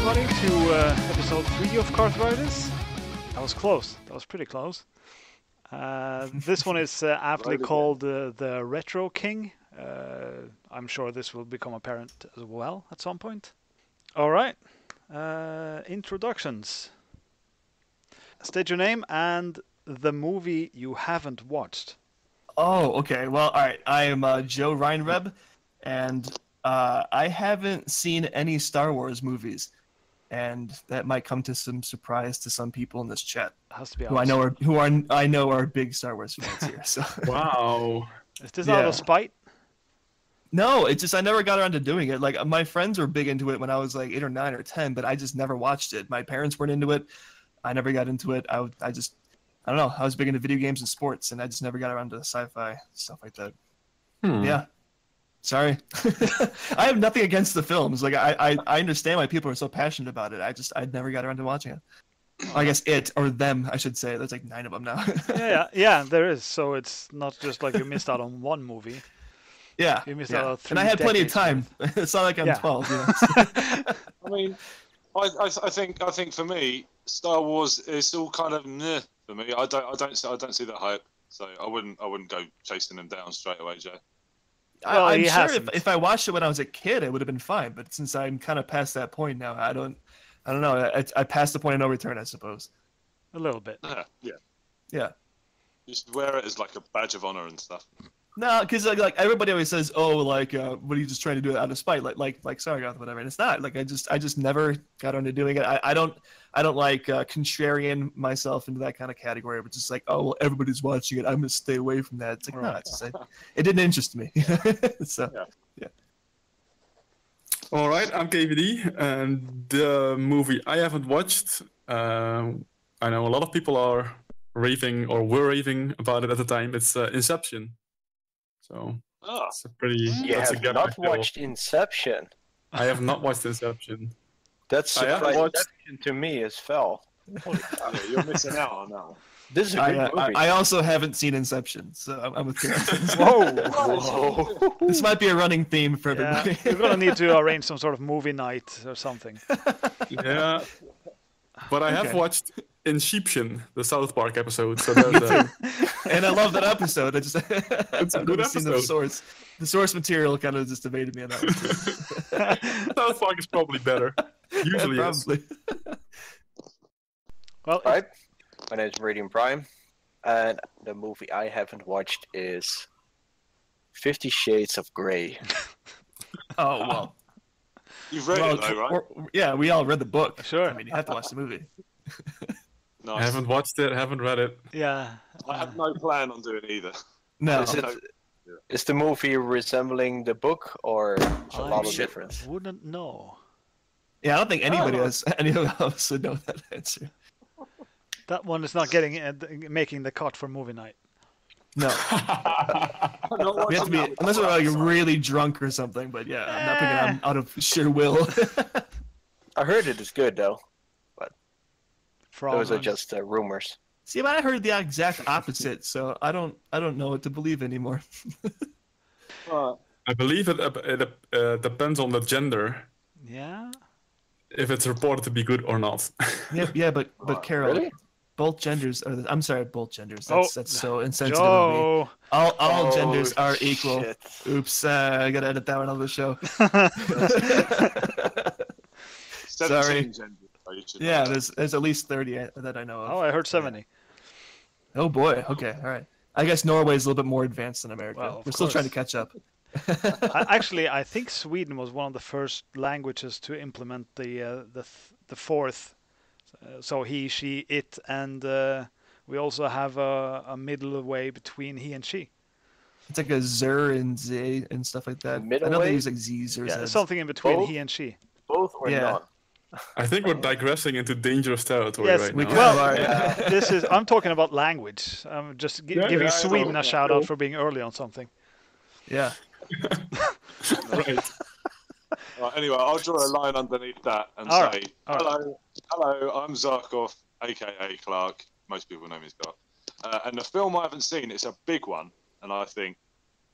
everybody, to episode 3 of Karthritis. That was close. That was pretty close. This one is aptly called the Retro King. I'm sure this will become apparent as well at some point. All right. Introductions. State your name and the movie you haven't watched. Oh, okay. Well, all right. I am Joe Reinreb, and I haven't seen any Star Wars movies, and that might come to some surprise to some people in this chat. Has to be who I know are big Star Wars fans here. So wow. Is this out of spite? No, it's just I never got around to doing it. Like my friends were big into it when I was like 8 or 9 or 10, but I just never watched it. My parents weren't into it. I never got into it. I don't know. I was big into video games and sports, and I just never got around to sci-fi stuff like that. Yeah. Sorry. I have nothing against the films. Like I understand why people are so passionate about it. I never got around to watching it. I guess it or them, I should say. There's like 9 of them now. yeah, there is. So it's not just like you missed out on one movie. Yeah. You missed out on 3 and I had plenty of time. It's not like I'm 12. You know? I mean, I think for me, Star Wars is all kind of meh for me. I don't see that hype. So I wouldn't go chasing them down straight away, Joe. Well, I'm sure if I watched it when I was a kid, it would have been fine. But since I'm kind of past that point now, I don't know. I passed the point of no return, I suppose. A little bit. Yeah. You should wear it as like a badge of honor and stuff. No, because like everybody always says, "Oh, like what are you just trying to do it out of spite?" Like Sargoth, whatever. And it's not. Like I just never got onto doing it. I don't like contrarian myself into that kind of category. But just like, oh well, everybody's watching it. I'm gonna stay away from that. It's like no, it's just, it didn't interest me. So yeah. All right, I'm KVD, and the movie I haven't watched. I know a lot of people are raving or were raving about it at the time. It's Inception. So it's a pretty. You have not watched Inception. I have not watched Inception. That's surprising. Inception to me is fell. You're missing out on that. This is a good movie. I also haven't seen Inception, so I'm with Karen. Whoa! This might be a running theme for everybody. We're gonna need to arrange some sort of movie night or something. Yeah, but I have watched Inception, the South Park episode. So there's and I love that episode. It's a good episode. The source material kind of just evaded me on that one. South Park is probably better. Usually, probably. Well, right. My name is MeridianPrime, and the movie I haven't watched is 50 Shades of Grey. Oh well. You've read it though, right? Yeah, we all read the book. Sure. I mean, you have to watch the movie. Nice. I haven't watched it, haven't read it. Yeah. I have no plan on doing either. No. Is the movie resembling the book, or a lot of difference? Wouldn't know. Yeah, I don't think anybody else, any of us would know that answer. That one is not making the cut for movie night. No. We have to be, unless we're like really drunk or something. But yeah, I'm not picking it out of sheer will. I heard it is good though, but those are just rumors. See, but I heard the exact opposite, so I don't know what to believe anymore. I believe it depends on the gender. Yeah. If it's reported to be good or not. Yeah, but Carol, really? Both genders are. I'm sorry, both genders. That's so insensitive of me. All genders are equal. Shit. Oops, I gotta edit that one out of the show. Sorry. Yeah, there's at least 30 that I know of. Oh, I heard 70. Oh boy. Okay, all right. I guess Norway is a little bit more advanced than America. Well, we're still trying to catch up. Actually, I think Sweden was one of the first languages to implement the fourth. So he, she, it, and we also have a middle way between he and she. It's like a zer and z and stuff like that. I don't think they use like z's or z's. Yeah, something in between he and she. Both or not? I think we're digressing into dangerous territory right now. Well, this is. I'm talking about language. I'm just giving Sweden a shout out for being early on something. Yeah. Right. Anyway, I'll draw a line underneath that and say, hello, I'm Zarkov, aka Clark. Most people know me as Clark. And the film I haven't seen, it's a big one, and I think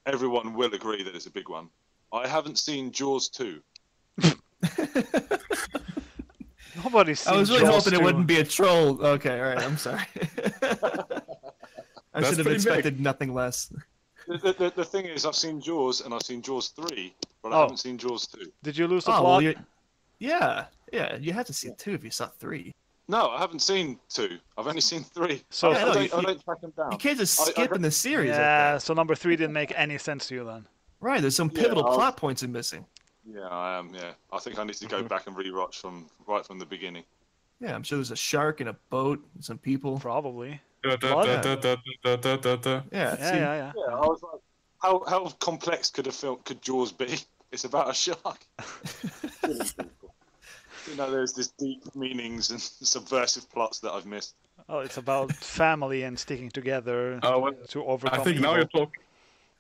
everyone will agree that it's a big one. I haven't seen Jaws 2. Nobody's seen I was really Jaws hoping 2. it wouldn't be a troll. Okay, all right, I'm sorry. I should have expected nothing less. The thing is, I've seen Jaws and I've seen Jaws 3, but I haven't seen Jaws 2. Did you lose the Oh, plot? well, yeah, you had to see 2 if you saw 3. No, I haven't seen 2. I've only seen 3. So I don't track them down. You can't just skip in the series. Yeah, so number 3 didn't make any sense to you then. Right, there's some pivotal plot points missing. Yeah, I am. Yeah, I think I need to go back and rewatch right from the beginning. Yeah, I'm sure there's a shark in a boat and some people. Probably. Yeah. Yeah. Yeah, I was like, how complex could Jaws be? It's about a shark. You know, there's this deep meanings and subversive plots that I've missed. Oh, it's about family and sticking together to overcome I think evil. now you're talking.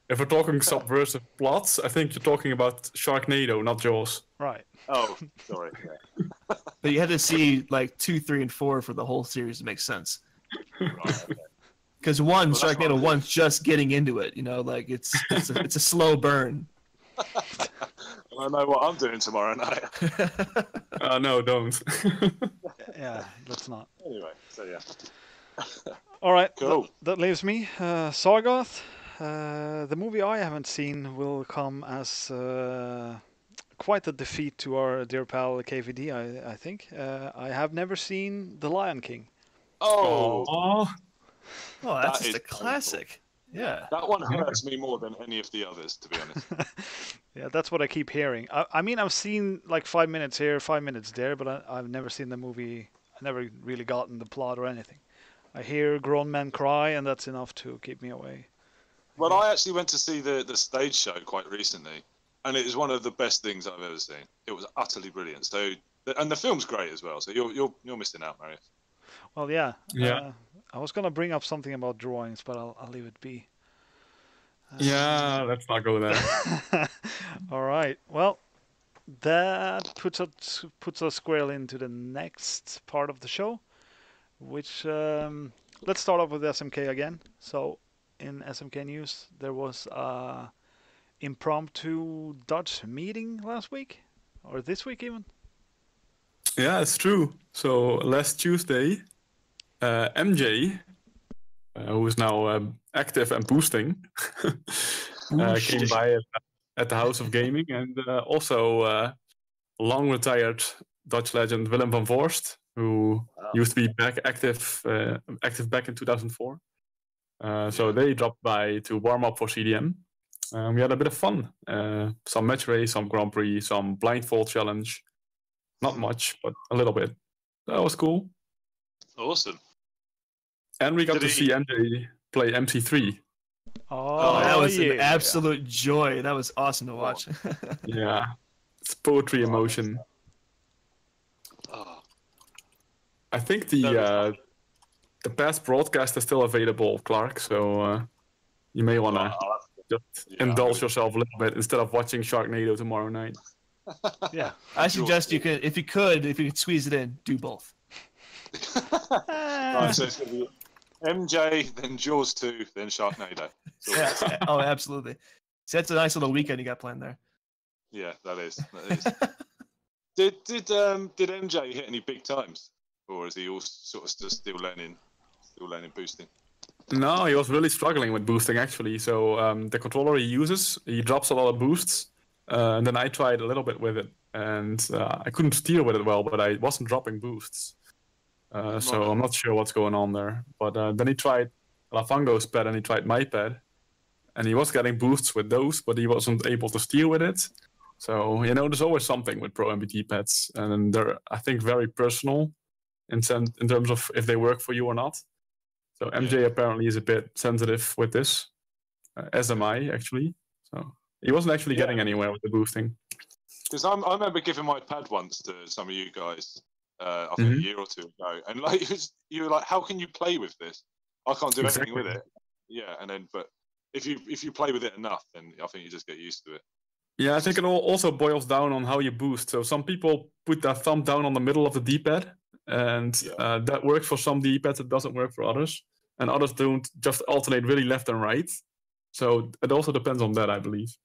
If we're talking subversive plots, I think you're talking about Sharknado, not Jaws. Right. Oh, sorry. Yeah. But you had to see like 2, 3, and 4 for the whole series to make sense. Because Sharknado 1's just getting into it. You know, like it's a slow burn. I know what I'm doing tomorrow night. No, don't. Yeah, let's not. Anyway, so yeah. All right. Cool. That leaves me. Sargoth. The movie I haven't seen will come as quite a defeat to our dear pal KVD, I think. I have never seen The Lion King. Oh, That's that just is a classic. Yeah. that one hurts me more than any of the others, to be honest. Yeah, that's what I keep hearing. I mean, I've seen like 5 minutes here, 5 minutes there, but I've never seen the movie. I never really gotten the plot or anything. I hear grown men cry, and that's enough to keep me away. Well, I actually went to see the stage show quite recently, and it is one of the best things I've ever seen. It was utterly brilliant. So, and the film's great as well. So you're missing out, Marius. Well, yeah. Yeah. I was gonna bring up something about drawings, but I'll leave it be. Yeah, let's not go there. All right. Well, that puts us squarely into the next part of the show, which let's start off with SMK again. So, in SMK news, there was a impromptu Dutch meeting last week, or this week even. Yeah, it's true. So last Tuesday, MJ, who is now active and boosting, came by at the House of Gaming, and also long retired Dutch legend Willem van Voorst, who used to be active back in 2004. So they dropped by to warm up for CDM. We had a bit of fun. Some match race, some Grand Prix, some blindfold challenge. Not much, but a little bit. That was cool. Awesome. And we got to see MJ play MC3. Oh, that was an absolute joy. That was awesome to watch. Yeah, it's poetry emotion. I think the past broadcast is still available, Clark. So you may want to just indulge yourself a little bit instead of watching Sharknado tomorrow night. Yeah, I suggest you could, if you could squeeze it in, do both. Right, so it's going to be MJ, then Jaws 2, then Sharknado. Yeah. Oh, absolutely. So that's a nice little weekend you got planned there. Yeah, that is. Did MJ hit any big times, or is he all sort of still learning boosting? No, he was really struggling with boosting actually. So the controller he uses, he drops a lot of boosts. And then I tried a little bit with it, and I couldn't steer with it well, but I wasn't dropping boosts. So I'm not sure what's going on there. But then he tried Lafango's pad and he tried my pad, and he was getting boosts with those, but he wasn't able to steer with it. So, there's always something with Pro MBT pads, and they're, I think, very personal in terms of if they work for you or not. So MJ apparently is a bit sensitive with this, as am I, actually. So he wasn't actually getting anywhere with the boosting. Because I remember giving my pad once to some of you guys, I think a year or two ago, and like you were like, "How can you play with this? I can't do anything with it." Yeah, and then but if you play with it enough, then I think you just get used to it. Yeah, I think it all also boils down on how you boost. So some people put their thumb down on the middle of the D-pad, and that works for some D-pads. It doesn't work for others, and others don't just alternate really left and right. So it also depends on that, I believe.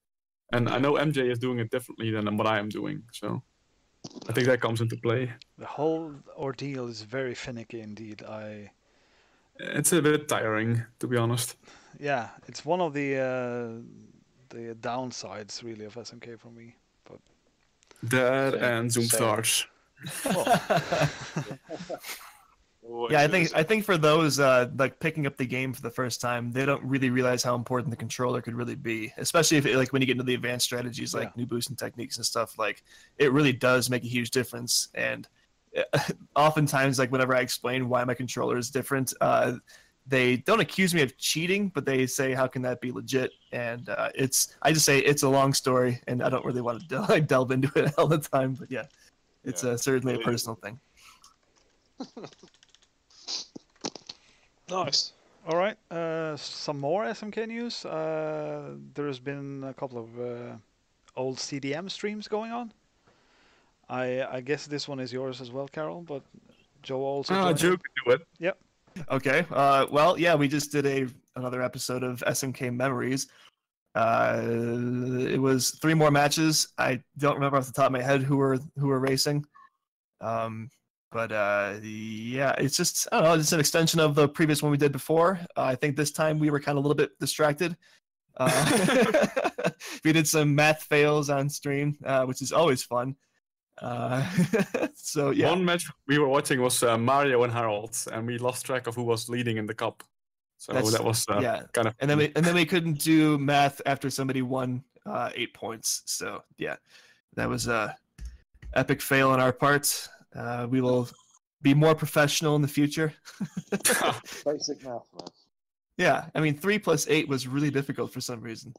And I know MJ is doing it differently than what I am doing. So I think that comes into play. The whole ordeal is very finicky indeed. It's a bit tiring, to be honest. Yeah, it's one of the downsides really of SMK for me. But That Same, and Zoom same. stars. Yeah, I think for those like picking up the game for the first time, they don't really realize how important the controller could really be, especially if like when you get into the advanced strategies like new boosting techniques and stuff. Like it really does make a huge difference. And oftentimes, like whenever I explain why my controller is different, they don't accuse me of cheating, but they say, "How can that be legit?" And I just say it's a long story, and I don't really want to delve into it all the time. But yeah, it's certainly a personal thing. Nice. all right, some more SMK news. There's been a couple of old CDM streams going on. I guess this one is yours as well, Carol. But Joe also. Joe can do it. Yep. Okay. Well, yeah, we just did another episode of SMK Memories. It was 3 more matches. I don't remember off the top of my head who were racing. But yeah, it's just, I don't know, it's an extension of the previous one we did before. I think this time we were kind of a little bit distracted. We did some math fails on stream, which is always fun. So yeah. One match we were watching was Mario and Harold, and we lost track of who was leading in the cup. So that was kind of. And then we couldn't do math after somebody won 8 points. So yeah, that was a epic fail on our part. We will be more professional in the future. Basic math, man. Yeah, I mean 3 + 8 was really difficult for some reason.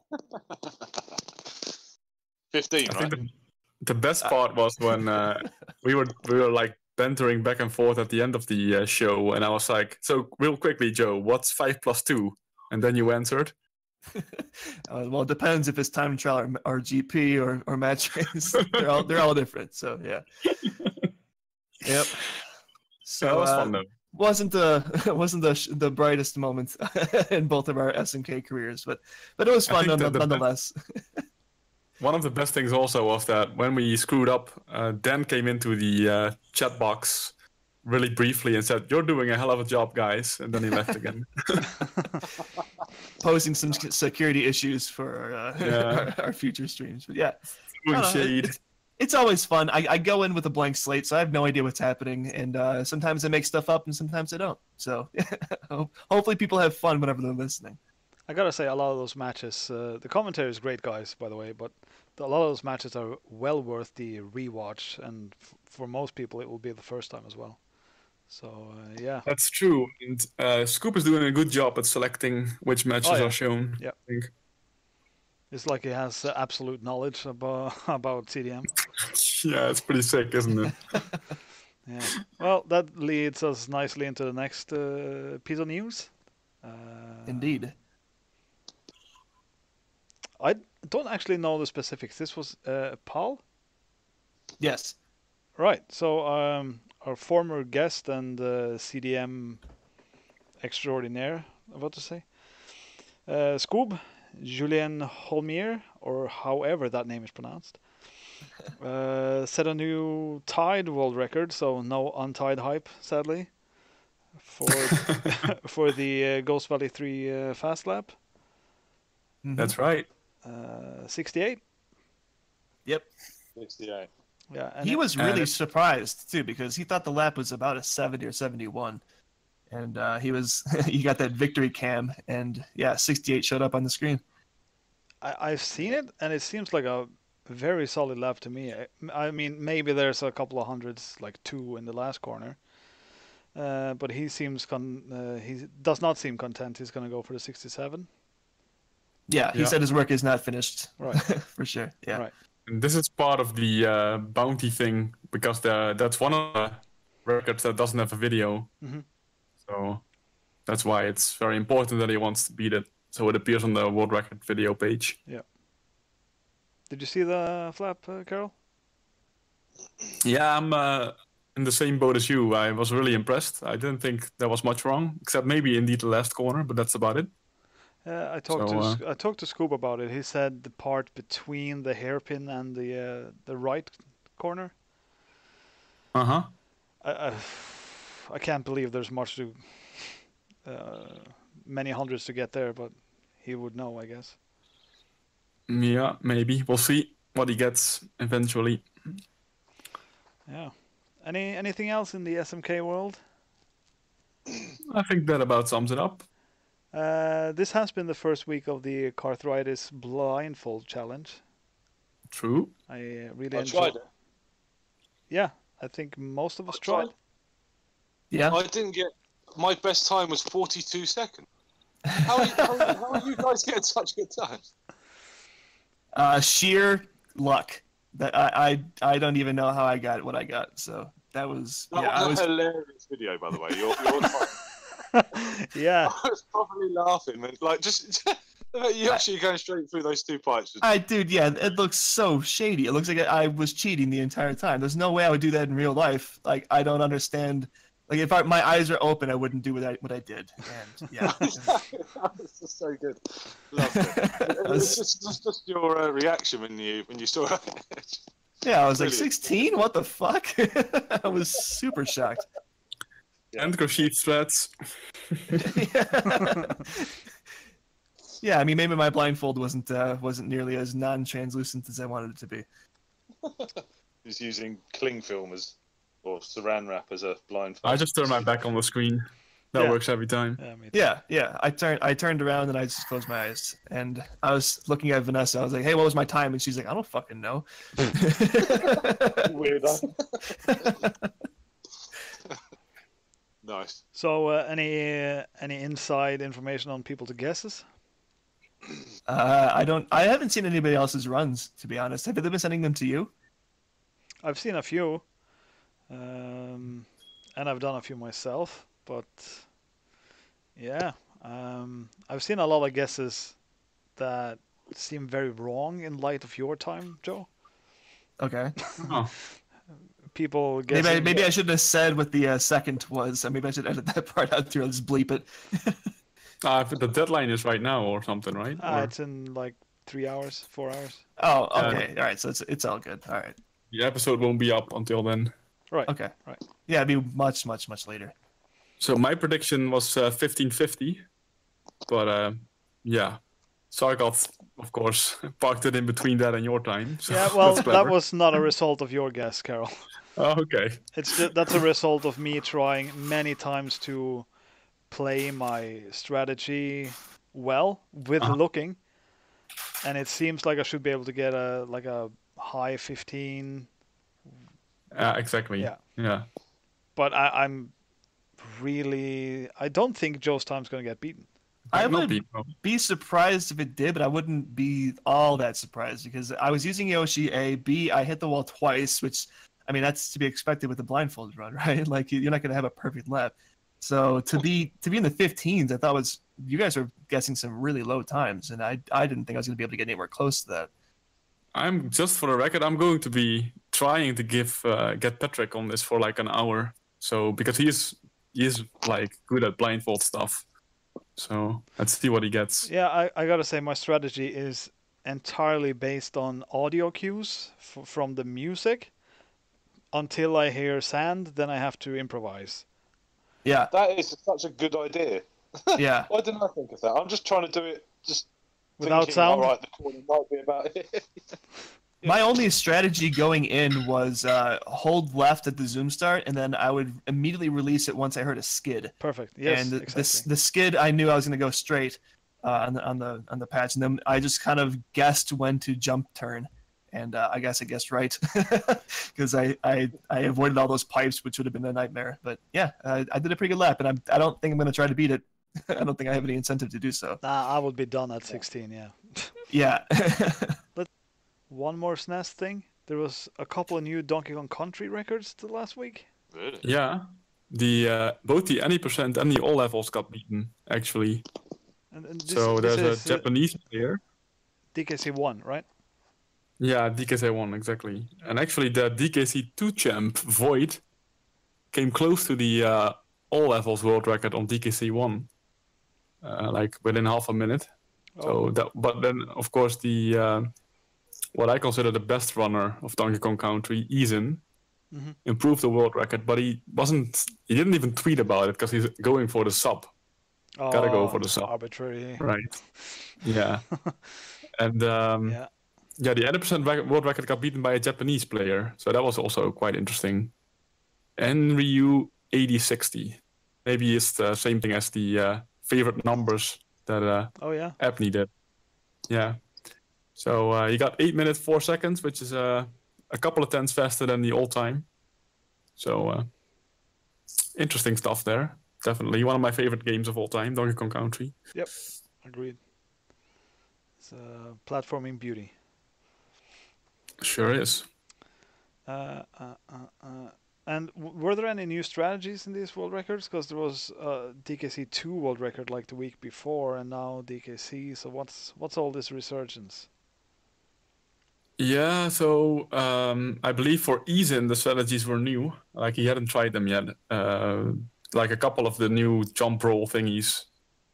15, I right? think the best part was when we were like bantering back and forth at the end of the show, and I was like, "So real quickly, Joe, what's 5 + 2?" And then you answered. Well, it depends if it's time trial or GP or match race. They're all different. So yeah. Yep. So that was fun though. Wasn't the brightest moment in both of our SMK careers, but it was fun nonetheless. One of the best things also was that when we screwed up, Dan came into the chat box really briefly and said, "You're doing a hell of a job, guys," and then he left again. Posing some security issues for our future streams, but yeah, shade. It's always fun. I go in with a blank slate, so I have no idea what's happening, and sometimes I make stuff up, and sometimes I don't. So hopefully people have fun whenever they're listening. I gotta say, a lot of those matches, the commentary is great, guys, by the way, but a lot of those matches are well worth the rewatch, and for most people, it will be the first time as well. So yeah, that's true. And ScouB is doing a good job at selecting which matches are shown. Yeah, I think. It's like he has absolute knowledge about CDM. Yeah, it's pretty sick, isn't it? Yeah. Well, that leads us nicely into the next piece of news. Indeed. I don't actually know the specifics. This was Paul? Yes. Right. So our former guest and CDM extraordinaire, about to say, ScouB, Julien Holmier, or however that name is pronounced, set a new tied world record, so no untied hype, sadly, for the Ghost Valley 3 fast lap. That's right. 68. Yep. 68. Yeah, and he was really surprised too, because he thought the lap was about a 70 or 71, and he got that victory cam, and yeah, 68 showed up on the screen. I've seen it, and it seems like a very solid lap to me. I mean, maybe there's a couple of hundreds, like 2 in the last corner, but he does not seem content. He's going to go for the 67. Yeah, he said his work is not finished. Right. For sure. Yeah. Right. And this is part of the bounty thing, because that's one of the records that doesn't have a video. Mm-hmm. So that's why it's very important that he wants to beat it, so it appears on the world record video page. Yeah. Did you see the flap, Carol? Yeah, I'm in the same boat as you. I was really impressed. I didn't think there was much wrong, except maybe indeed the last corner, but that's about it. I talked to ScouB about it. He said the part between the hairpin and the right corner Uh-huh. I can't believe there's much to many hundreds to get there, but he would know, I guess. Yeah, maybe. We'll see what he gets eventually. Yeah. Anything else in the SMK world? I think that about sums it up. This has been the first week of the Karthritis Blindfold Challenge. True. I really I enjoyed tried it. Yeah, I think most of us I tried. tried. Yeah. I didn't get. My best time was 42 seconds. How are you guys getting such good times? Sheer luck. That I don't even know how I got what I got. So that was That was a hilarious video, by the way. You're Yeah. I was probably laughing, man. Like just you actually going straight through those 2 pipes. Dude, yeah, it looks so shady. It looks like I was cheating the entire time. There's no way I would do that in real life. Like, I don't understand. Like, if my eyes are open, I wouldn't do what I did. And yeah, That was just so good. Loved it. It was just your reaction when you saw it. yeah, I was like, Brilliant. 16? What the fuck? I was super shocked. Yeah. And Rashid threats. Yeah, I mean, maybe my blindfold wasn't nearly as non-translucent as I wanted it to be. He's using cling film or saran wrap as a blindfold. I just turn my back on the screen. That Yeah. works every time. Yeah, me too. Yeah. I turned around and I just closed my eyes, and I was looking at Vanessa. I was like, "Hey, what was my time?" And she's like, "I don't fucking know." Weirdo. Nice. So, any inside information on people to guesses? I haven't seen anybody else's runs, to be honest. Have they been sending them to you? I've seen a few, and I've done a few myself. But yeah, I've seen a lot of guesses that seem very wrong in light of your time, Joe. Okay. Oh. People guessing. Maybe I shouldn't have said what the second was. Maybe I should edit that part out too. I'll just bleep it. The deadline is right now or something, right? Or It's in like 3 hours, 4 hours. Oh, okay. All right. So it's all good. All right. the episode won't be up until then. Right. Okay. Right. Yeah, it'd be much later. So my prediction was 1550, but yeah, Sargoth, of course, parked it in between that and your time. So Yeah, well, that's that clever. was not a result of your guess, Carol. Oh, okay. That's a result of me trying many times to play my strategy well with looking, and it seems like I should be able to get a high 15. Exactly. Yeah. But I don't think Joe's time's going to get beaten. I Might not would be, no. be surprised if it did, but I wouldn't be all that surprised because I was using Yoshi A. B, I hit the wall twice, which, I mean, that's to be expected with a blindfolded run, right? Like, you're not going to have a perfect lap. So to be in the 15s, I thought you guys were guessing some really low times, and I didn't think I was going to be able to get anywhere close to that. I'm just for the record, I'm going to be trying to get Patrick on this for like an hour. So because he is like good at blindfold stuff. So let's see what he gets. Yeah, I gotta say my strategy is entirely based on audio cues from the music. Until I hear sand, then I have to improvise. Yeah. That is such a good idea. Yeah. Why didn't I think of that? I'm just trying to do it just Without thinking, sound? all right, the corner might be about it. My only strategy going in was hold left at the zoom start, and then I would immediately release it once I heard a skid. Perfect. Yes, And exactly. the skid, I knew I was going to go straight on the patch, and then I just kind of guessed when to jump turn, and I guess I guessed right because I avoided all those pipes, which would have been a nightmare. But yeah, I did a pretty good lap, and I don't think I'm going to try to beat it. I don't think I have any incentive to do so. Nah, I would be done at 16. Yeah. Yeah. One more SNES thing. There was a couple of new Donkey Kong Country records the last week. Really? Yeah. Both the any percent and the all levels got beaten actually. And this, So this there's is, a Japanese player. DKC1, right? Yeah, DKC1 exactly. And actually the DKC2 champ Void came close to the all levels world record on DKC1, like within half a minute. So but then of course the what I consider the best runner of Donkey Kong Country, Aidyn, improve the world record, but he didn't even tweet about it because he's going for the sub. Oh, Gotta go for the sub. arbitrary. Right. Yeah. And the 80% world record got beaten by a Japanese player, so that was also quite interesting. And Ryu 8060. Maybe it's the same thing as the favorite numbers that app needed. Yeah. So he got 8 minutes 4 seconds, which is a couple of tenths faster than the all-time. So interesting stuff there. Definitely one of my favorite games of all time, Donkey Kong Country. Yep, agreed. It's a platforming beauty. Sure is. And were there any new strategies in these world records? Because there was DKC 2 world record like the week before, and now DKC. So what's all this resurgence? Yeah, so I believe for Aidyn the strategies were new. Like he hadn't tried them yet. Like a couple of the new jump roll thingies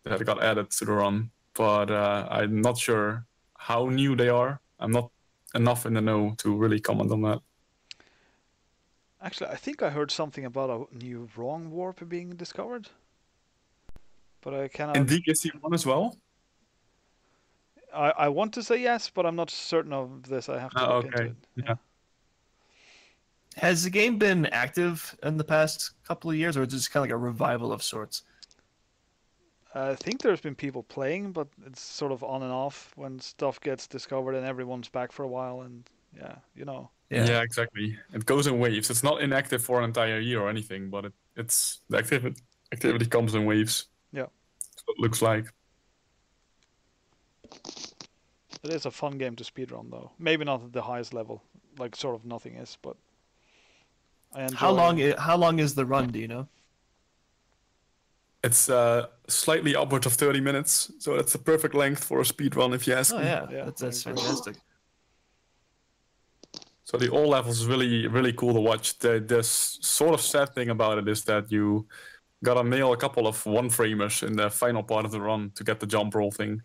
that got added to the run, but I'm not sure how new they are. I'm not enough in the know to really comment on that. Actually, I think I heard something about a new wrong warp being discovered, but I cannot. In DKC1 as well? I want to say yes, but I'm not certain of this. I have to look into it. Yeah. Has the game been active in the past couple of years, or is it just kind of like a revival of sorts? I think there's been people playing, but it's sort of on and off when stuff gets discovered and everyone's back for a while, and Yeah, exactly. It goes in waves. It's not inactive for an entire year or anything, but it's the activity comes in waves. Yeah. That's what it looks like. It is a fun game to speedrun, though. Maybe not at the highest level, like sort of nothing is, but I enjoy. How long is the run? Do you know? It's slightly upwards of 30 minutes, so that's the perfect length for a speedrun, if you ask me. Yeah, that's fantastic. So the all levels is really, really cool to watch. The sort of sad thing about it is that you gotta nail a couple of one-framers in the final part of the run to get the jump roll thing.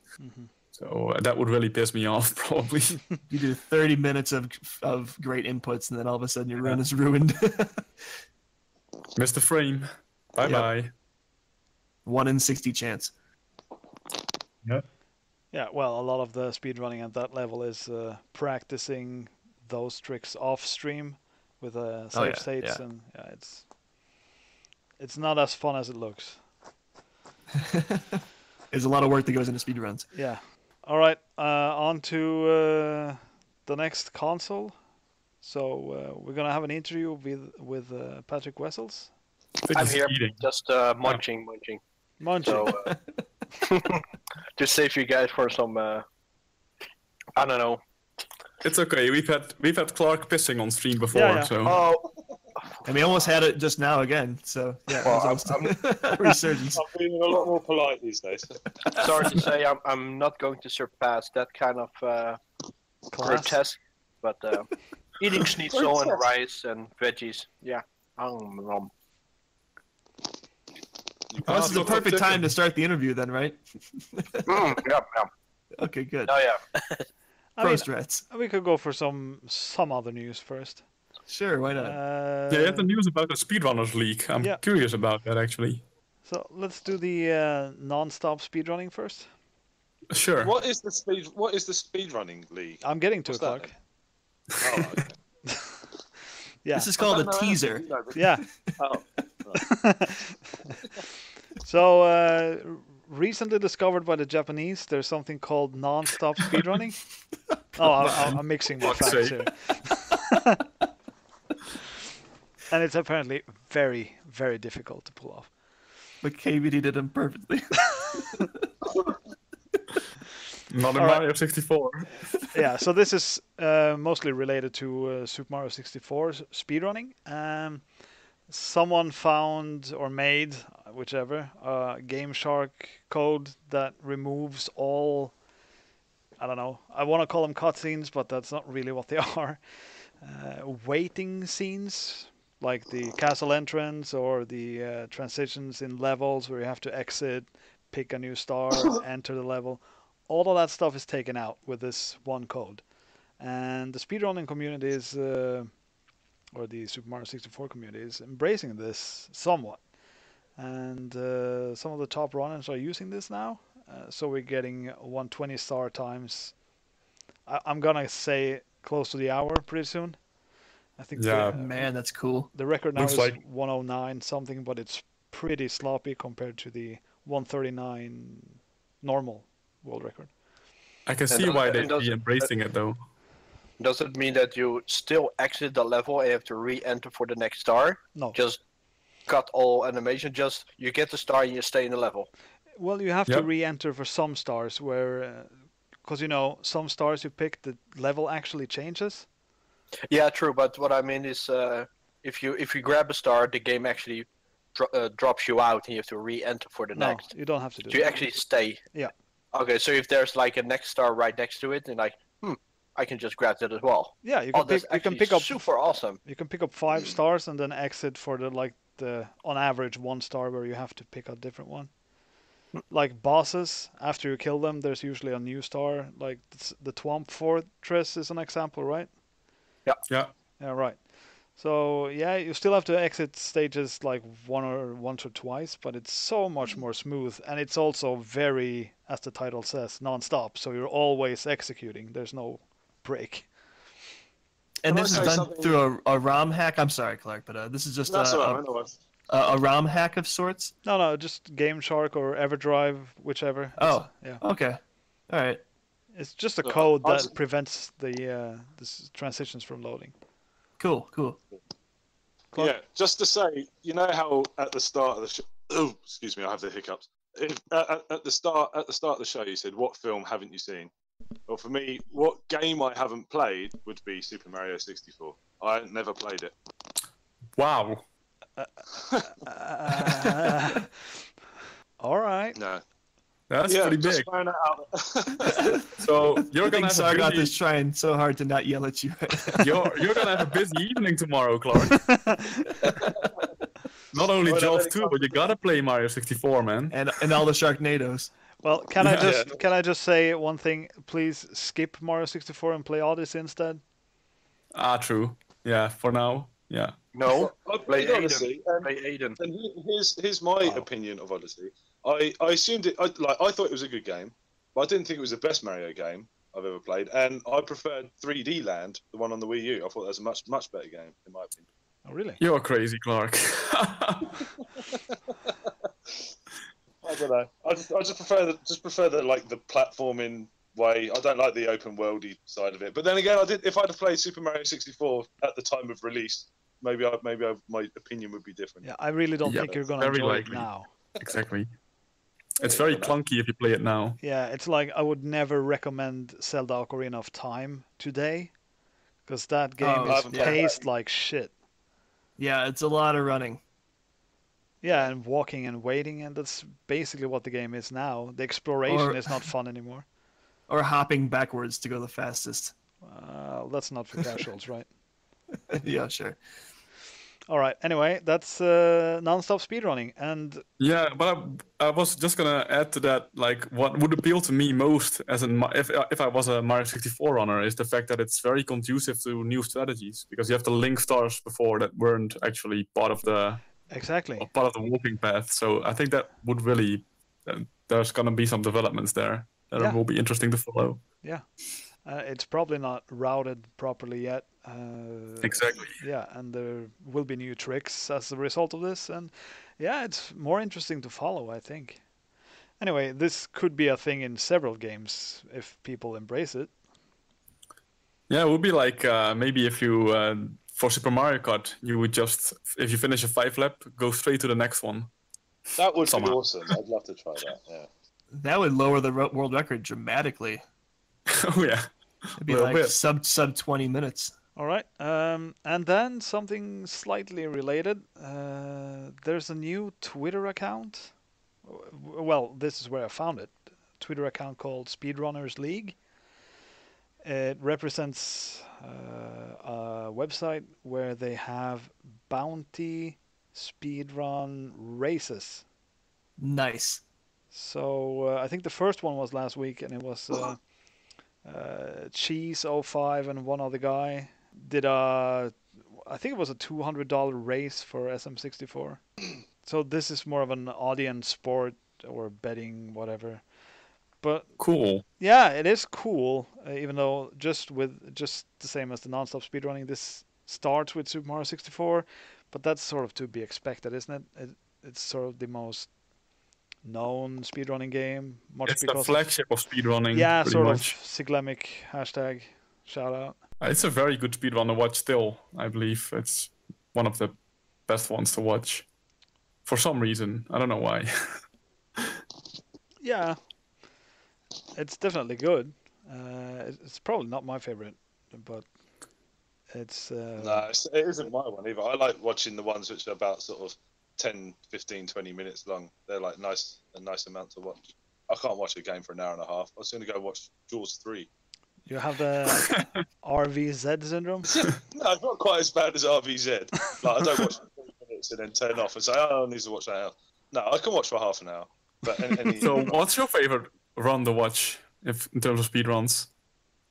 So that would really piss me off, probably. You do 30 minutes of great inputs, and then all of a sudden your run is ruined. Missed the frame. Bye-bye. Yep. 1 in 60 chance. Yeah. Yeah, well, a lot of the speedrunning at that level is practicing those tricks off stream with save states, and it's not as fun as it looks. There's a lot of work that goes into speedruns. Yeah. All right, on to the next console. So we're gonna have an interview with Patrick Wessels. I'm here, just munching. So, to save you guys for some, I don't know. It's okay. We've had Clark pissing on stream before, so. Oh. And we almost had it just now again, so yeah. Well, resurgence. I'm feeling a lot more polite these days. Sorry to say, I'm not going to surpass that kind of grotesque, but eating schnitzel and rice and veggies, yeah. This is the perfect time to start the interview, then, right? Yeah. Okay, good. Oh yeah. We could go for some other news first. Sure, why not? Yeah, you had the news about the Speedrunners League. I'm curious about that, actually. So let's do the non-stop speedrunning first. Sure. What is the Speedrunning League? I'm getting to it, Clark. Oh, okay. Yeah. This is called a teaser. Yeah. Oh. So, recently discovered by the Japanese, there's something called non-stop speedrunning. I'm mixing my facts here. And it's apparently very, very difficult to pull off. But KVD did them perfectly. Not in Mario 64. Yeah, so this is mostly related to Super Mario 64 speedrunning. Someone found or made, whichever, Game Shark code that removes all, I don't know, I want to call them cutscenes, but that's not really what they are. Waiting scenes, like the castle entrance or the transitions in levels where you have to exit, pick a new star, enter the level. All of that stuff is taken out with this one code. And the speedrunning community is or the Super Mario 64 community is embracing this somewhat. And some of the top runners are using this now. So we're getting 120 star times. I'm gonna say close to the hour pretty soon. I think Yeah. Man, that's cool. the record now Looks is like 109 something, but it's pretty sloppy compared to the 139 normal world record. I can see why they'd be embracing it though. Does it mean that you still exit the level and you have to re-enter for the next star? No. Just cut all animation, just you get the star and you stay in the level. Well, you have to Yep. re-enter for some stars where, because you know, some stars you pick, the level actually changes. Yeah, true. But what I mean is, if you grab a star, the game actually drops you out, and you have to re-enter for the No, next. you don't have to do So you that. actually stay. Yeah. Okay, so if there's like a next star right next to it, and like, I can just grab that as well. Yeah, you Oh, can that's pick. You can actually pick up. super awesome. You can pick up 5 stars and then exit for the on average 1 star where you have to pick a different one. Like bosses, after you kill them, there's usually a new star. Like the Twomp Fortress is an example, right? Yeah. Yeah, right. So yeah, you still have to exit stages like once or twice, but it's so much more smooth, and it's also very, as the title says, non-stop. So you're always executing. There's no break. And Can I this is say done something? through a ROM hack. I'm sorry, Clark, but this is just That's all right, no worries. a ROM hack of sorts. No, just Game Shark or EverDrive, whichever. Oh, yeah. Okay, all right. It's just a Look, code I'll that just- prevents the transitions from loading. Cool. Clark? Yeah, just to say, you know how at the start of the show, oh, excuse me, I have the hiccups. At the start of the show, you said, "What film haven't you seen?" Well, for me, what game I haven't played would be Super Mario 64. I never played it. Wow. All right. No. That's Yeah, pretty just big. throwing it out there. So you're I gonna think have a Sargoth busy, is trying so hard to not yell at you. you're gonna have a busy evening tomorrow, Clark. Not only Well, Jaws then 2, but you gotta play Mario 64, man. and all the Sharknadoes. Well, can Yeah. I just say one thing? Please skip Mario 64 and play Odyssey instead. Ah, true. Yeah, for now. Yeah. No, I play played Odyssey, Aidyn. Play Aidyn. and here's my Wow. opinion of Odyssey. I assumed it. I thought it was a good game, but I didn't think it was the best Mario game I've ever played. And I preferred 3D Land, the one on the Wii U. I thought that was a much better game, in my opinion. Oh, really? You're crazy, Clark. I don't know. I just prefer the like the platforming way. I don't like the open worldy side of it. But then again, if I'd have played Super Mario 64 at the time of release, maybe my opinion would be different. Yeah, I really don't Yeah, think you're gonna very enjoy likely. it now. Exactly. It's very clunky if you play it now. Yeah, it's like I would never recommend Zelda Ocarina of Time today, because that game Oh, is yeah. paced like shit. Yeah, it's a lot of running. Yeah, and walking and waiting, and that's basically what the game is now. The exploration Or- is not fun anymore. Or hopping backwards to go the fastest. That's not for casuals, right? Yeah, sure. All right. Anyway, that's non-stop speedrunning, and Yeah, but I was just gonna add to that, like, what would appeal to me most as if I was a Mario 64 runner is the fact that it's very conducive to new strategies because you have to link stars before that weren't actually part of the exactly. walking path. So I think that would really there's gonna be some developments there that Yeah. will be interesting to follow. Yeah, it's probably not routed properly yet. Exactly. Yeah, and there will be new tricks as a result of this, and yeah, it's more interesting to follow, I think. Anyway, this could be a thing in several games if people embrace it. Yeah, it would be like maybe if you for Super Mario Kart, you would just if you finish a 5 lap, go straight to the next one. That would Somehow. be awesome. I'd love to try that. Yeah. That would lower the world record dramatically. Oh yeah. It'd be Little like bit. sub 20 minutes. All right, and then something slightly related. There's a new Twitter account. Well, this is where I found it. Twitter account called Speedrunners League. It represents a website where they have bounty speedrun races. Nice. So I think the first one was last week, and it was Cheese 05 and one other guy did a I think it was a $200 race for SM64. So this is more of an audience sport or betting, whatever. But Cool. yeah, it is cool. Even though just the same as the non-stop speedrunning, this starts with Super Mario 64, but that's sort of to be expected, isn't it? It's sort of the most known speedrunning game. Much It's the because flagship of speedrunning. yeah, pretty sort much. of Siglemic hashtag shout out. It's a very good speedrun to watch still, I believe. It's one of the best ones to watch. For some reason. I don't know why. Yeah, it's definitely good. It's probably not my favorite, but it's... No, it isn't my one either. I like watching the ones which are about sort of 10, 15, 20 minutes long. They're like a nice amount to watch. I can't watch a game for an hour and a half. I was going to go watch Jaws 3. You have the RVZ syndrome? No, not quite as bad as RVZ. Like, I don't watch for 3 minutes and then turn off and say, oh, I need to watch that now. No, I can watch for half an hour. But So what's your favorite run to watch in terms of speedruns,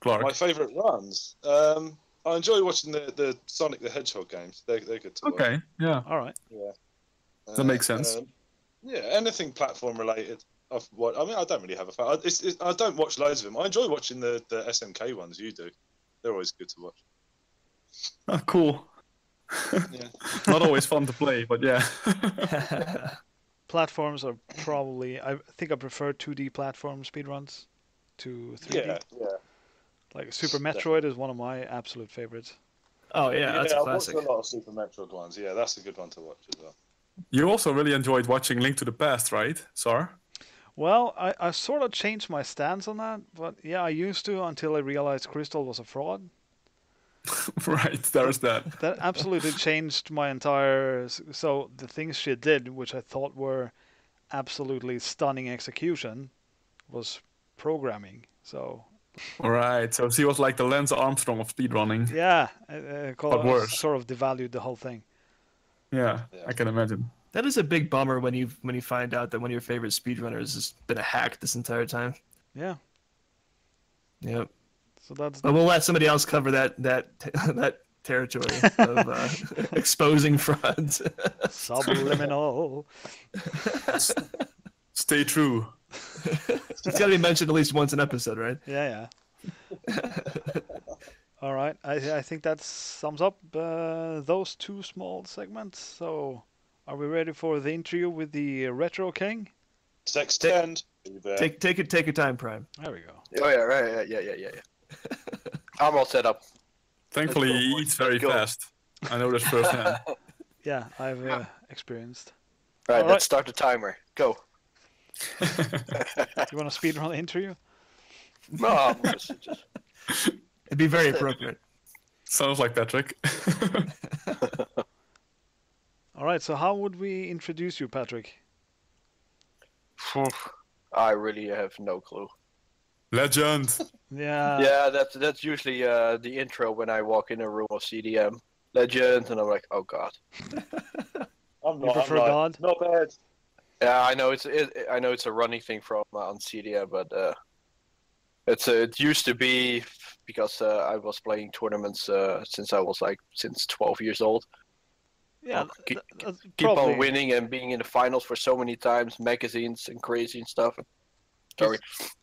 Clark? My favourite runs? I enjoy watching the Sonic the Hedgehog games. They're good to watch. Okay, yeah. All right. Yeah. That makes sense. Yeah, anything platform related. I mean, I don't really have a fan. I don't watch loads of them. I enjoy watching the SMK ones. You do. They're always good to watch. Oh, cool. Yeah. Not always fun to play, but yeah. Platforms are probably... I think I prefer 2D platform speedruns to 3D. Yeah. Like Super Metroid is one of my absolute favorites. Oh yeah, that's a I've classic. watched a lot of Super Metroid ones. Yeah, that's a good one to watch as well. You also really enjoyed watching Link to the Past, right, Sar? Well, I sort of changed my stance on that, but yeah, I used to until I realized Crystal was a fraud. Right, there's that. That absolutely changed my entire... So the things she did, which I thought were absolutely stunning execution, was programming. So... Right, so she was like the Lance Armstrong of speedrunning. yeah, But worse. sort of devalued the whole thing. Yeah, I can imagine. That is a big bummer when you find out that one of your favorite speedrunners has been a hack this entire time. Yeah. Yep. So that's... But we'll let somebody else cover that territory of exposing frauds. Subliminal. Stay true. It's got to be mentioned at least once an episode, right? Yeah. All right. I think that sums up those two small segments. So, are we ready for the interview with the Retro King? Sextend. Take your time, Prime. There we go. Oh yeah, right. Yeah. I'm all set up. Thankfully, he eats very fast. I know this firsthand. Yeah, I've experienced. Right, All let's start the timer. Go. Do you want to speedrun the interview? No, just... It'd be very appropriate. Sounds like Patrick. All right. So, how would we introduce you, Patrick? I really have no clue. Legend. Yeah. Yeah, that's usually the intro when I walk in a room of CDM. Legend, and I'm like, oh god. You prefer God? Not bad. Yeah, I know it's a running thing from on CDM, but it used to be because I was playing tournaments since I was since 12 years old. Yeah. Keep on winning and being in the finals for so many times, magazines and crazy and stuff. Sorry.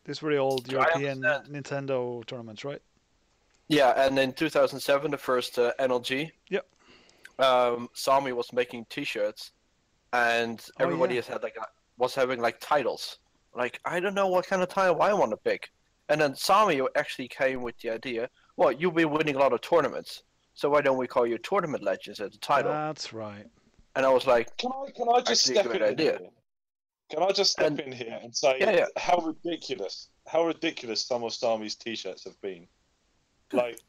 These were the old European Nintendo tournaments, right? Yeah, and in 2007, the first NLG. Yep. Sami was making T-shirts, and everybody was having titles. Like, I don't know what kind of title I want to pick. And then Sami actually came with the idea, well, you've been winning a lot of tournaments, so why don't we call you Tournament Legends as the title? That's right. And I was like, can I just step in here? Can I just step in here and say how ridiculous some of Sami's T-shirts have been? Like,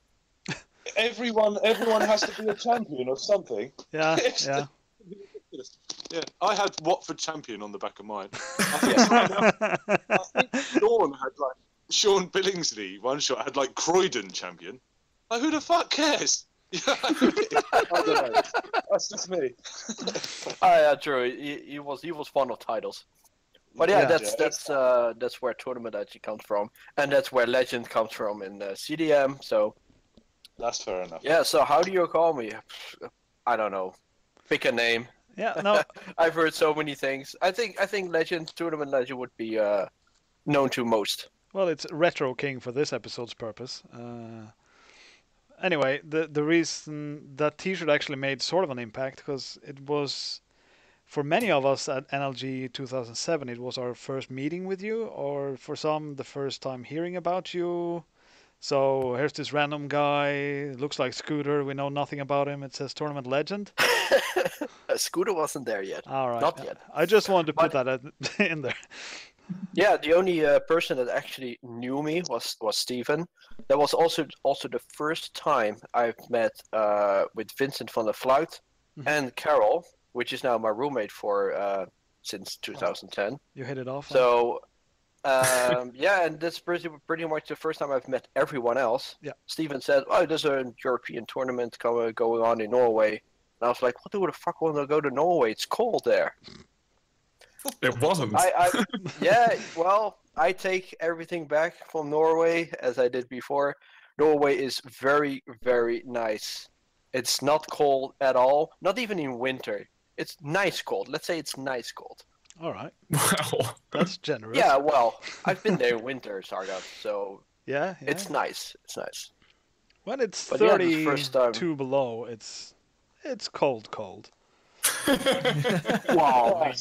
everyone has to be a champion of something. Yeah. Yeah, I had Watford champion on the back of mine. I think Sean had Sean Billingsley one shot had Croydon champion. Like, who the fuck cares? I don't know. That's just me. Yeah, true. He was fond of titles. But that's where Tournament actually comes from, and that's where Legend comes from in CDM. So That's fair enough. Yeah. So how do you call me? I don't know. Pick a name. Yeah, no. I've heard so many things. I think Tournament Legend would be known to most. Well, it's Retro King for this episode's purpose. Anyway, the reason that T-shirt actually made sort of an impact because it was, for many of us at NLG 2007, it was our first meeting with you, or for some, the first time hearing about you. So here's this random guy, looks like Scooter, we know nothing about him, it says Tournament Legend. Scooter wasn't there yet. All right. Not yet. I just wanted to put that in there. Yeah, the only person that actually knew me was Steven. That was also the first time I've met with Vincent van der Fluit and Carol, which is now my roommate for since 2010. You hit it off. So, yeah, and that's pretty much the first time I've met everyone else. Yeah. Steven said, "Oh, there's a European tournament going on in Norway," and I was like, "What the fuck want to go to Norway? It's cold there." It wasn't. Yeah, well, I take everything back from Norway as I did before. Norway is very, very nice. It's not cold at all, not even in winter. It's nice cold. Let's say it's nice cold. All right. Wow. That's generous. Yeah, well, I've been there in winter, Sargat, so yeah. it's nice. It's nice. When it's But yeah, 32 below, it's cold. Wow.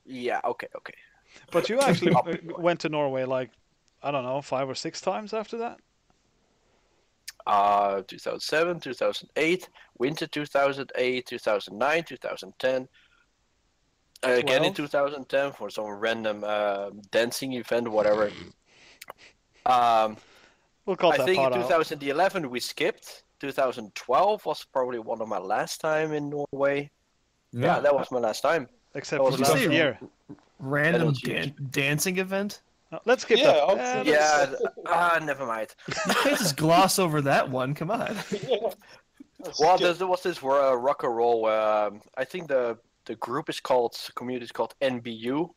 Yeah. Okay. But you actually went to Norway like, I don't know, 5 or 6 times after that? 2007, 2008, winter 2008, 2009, 2010. Again in 2010 for some random dancing event, whatever. We'll call I that think in part out. 2011 we skipped. 2012 was probably one of my last time in Norway. Yeah, that was my last time. Except for was last just- year. Random dancing event? No, let's skip that. Yeah, never mind. You can't just gloss over that one. Come on. Well, there was this rock and roll. I think the group is called, community is called NBU.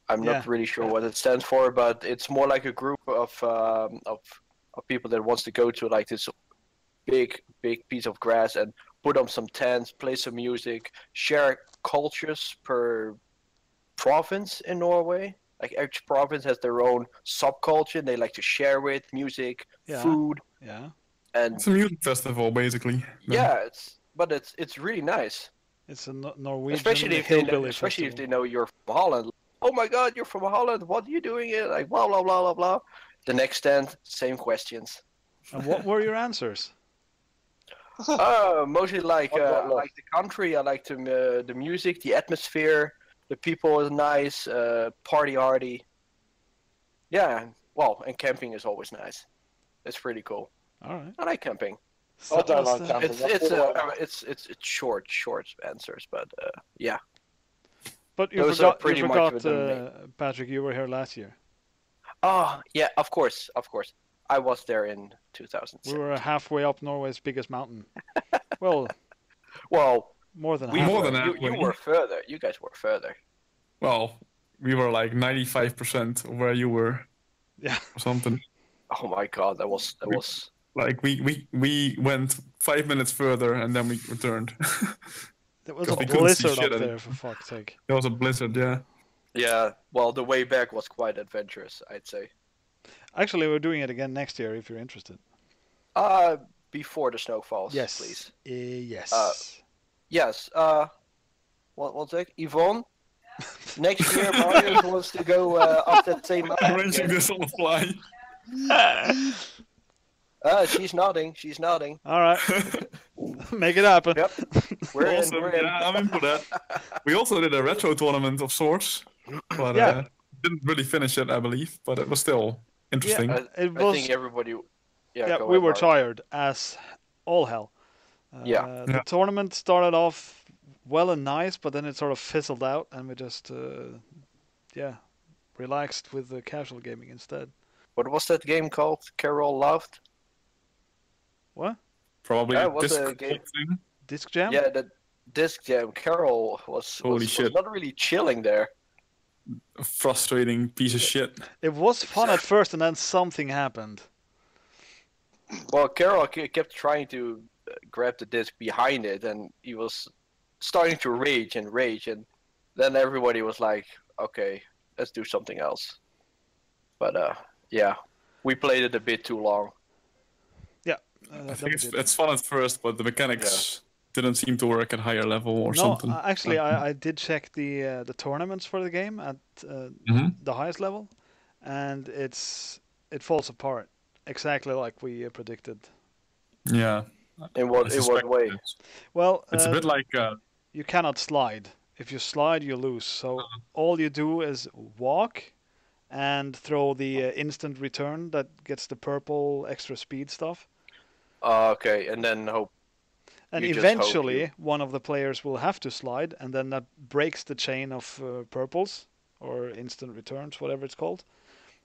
I'm not really sure what it stands for, but it's more like a group of people that wants to go to like this big piece of grass and put on some tents, play some music, share cultures per province in Norway. Like each province has their own subculture, and they like to share it, music, food. Yeah. And it's a music festival, basically. Yeah, it's really nice. It's a Norwegian especially if they know you're from Holland. Oh my God, you're from Holland. What are you doing here? Like blah blah blah blah blah. The next stand, same questions. And what were your answers? Mostly like the country. I like the music, the atmosphere. The people is nice. Party hardy. Yeah. Well, and camping is always nice. It's pretty cool. All right. I like camping. I don't like camping. It's short answers, but yeah. But you forgot, Patrick, you were here last year. Oh, yeah, of course. I was there in 2006. We were halfway up Norway's biggest mountain. Well, more than halfway. More than halfway. You were further. You guys were further. Well, we were like 95% of where you were. Yeah. Or something. Oh my God, that was. Like we went 5 minutes further and then we returned. There was a blizzard up there, for fuck's sake. There was a blizzard, yeah. Yeah, well, the way back was quite adventurous, I'd say. Actually, we're doing it again next year if you're interested. Before the snow falls, yes. please. Yes. Yes. One sec. Yvonne, next year Mario wants to go up that same mountain. I'm arranging this on the fly. She's nodding. All right. Make it happen. Yep. We're in. Yeah, I'm in for that. We also did a retro tournament of sorts, but didn't really finish it, I believe. But it was still interesting. I think everybody. Yeah, we were tired as all hell. The tournament started off well and nice, but then it sort of fizzled out, and we just relaxed with the casual gaming instead. What was that game called? Carol loved. What? Probably Disc Jam? Yeah, the Disc Jam. Carol was not really chilling there. A frustrating piece of shit. It was fun at first, and then something happened. Well, Carol kept trying to grab the disc behind it, and he was starting to rage, and then everybody was like, "Okay, let's do something else." But yeah, we played it a bit too long. Yeah, I think it's fun at first, but the mechanics didn't seem to work at higher level or something. No, actually, I did check the tournaments for the game at the highest level, and it falls apart exactly like we predicted. Yeah. In what way? Well, it's a bit like you cannot slide. If you slide, you lose. So all you do is walk and throw the instant return that gets the purple extra speed stuff. Okay, and then hope. And eventually, one of the players will have to slide, and then that breaks the chain of purples or instant returns, whatever it's called.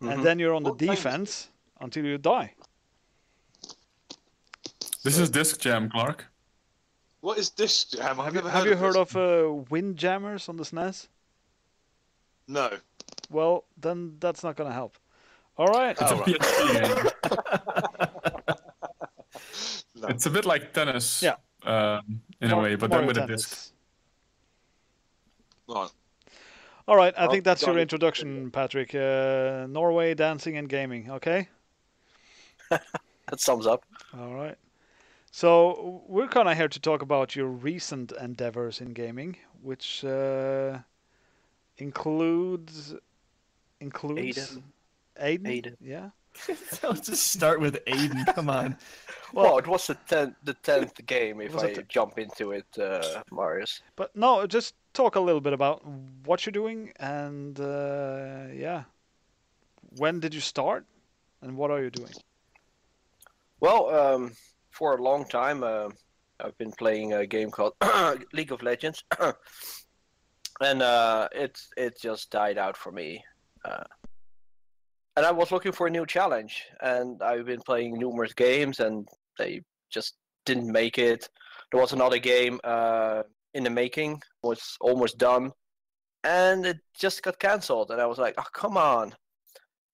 And then you're on the defense until you die. This is Disc Jam, Clark. What is Disc Jam? Have you heard of Windjammers on the SNES? No. Well, then that's not going to help. All right. It's a PSP game. No. It's a bit like tennis. Yeah. In a way, but then with a disc. Right. All right, I think that's your introduction, Patrick. Norway, dancing, and gaming, okay? That sums up. All right. So we're kind of here to talk about your recent endeavors in gaming, which includes Aidyn. Aidyn? Yeah. Let's just start with Aidyn. Come on. Well, it was the 10th game if I jump into it, Marius. But no, just talk a little bit about what you're doing and yeah. When did you start and what are you doing? Well, for a long time, I've been playing a game called League of Legends, and it just died out for me. And I was looking for a new challenge, and I've been playing numerous games, and they just didn't make it. There was another game in the making, was almost done, and it just got cancelled. And I was like, oh, come on.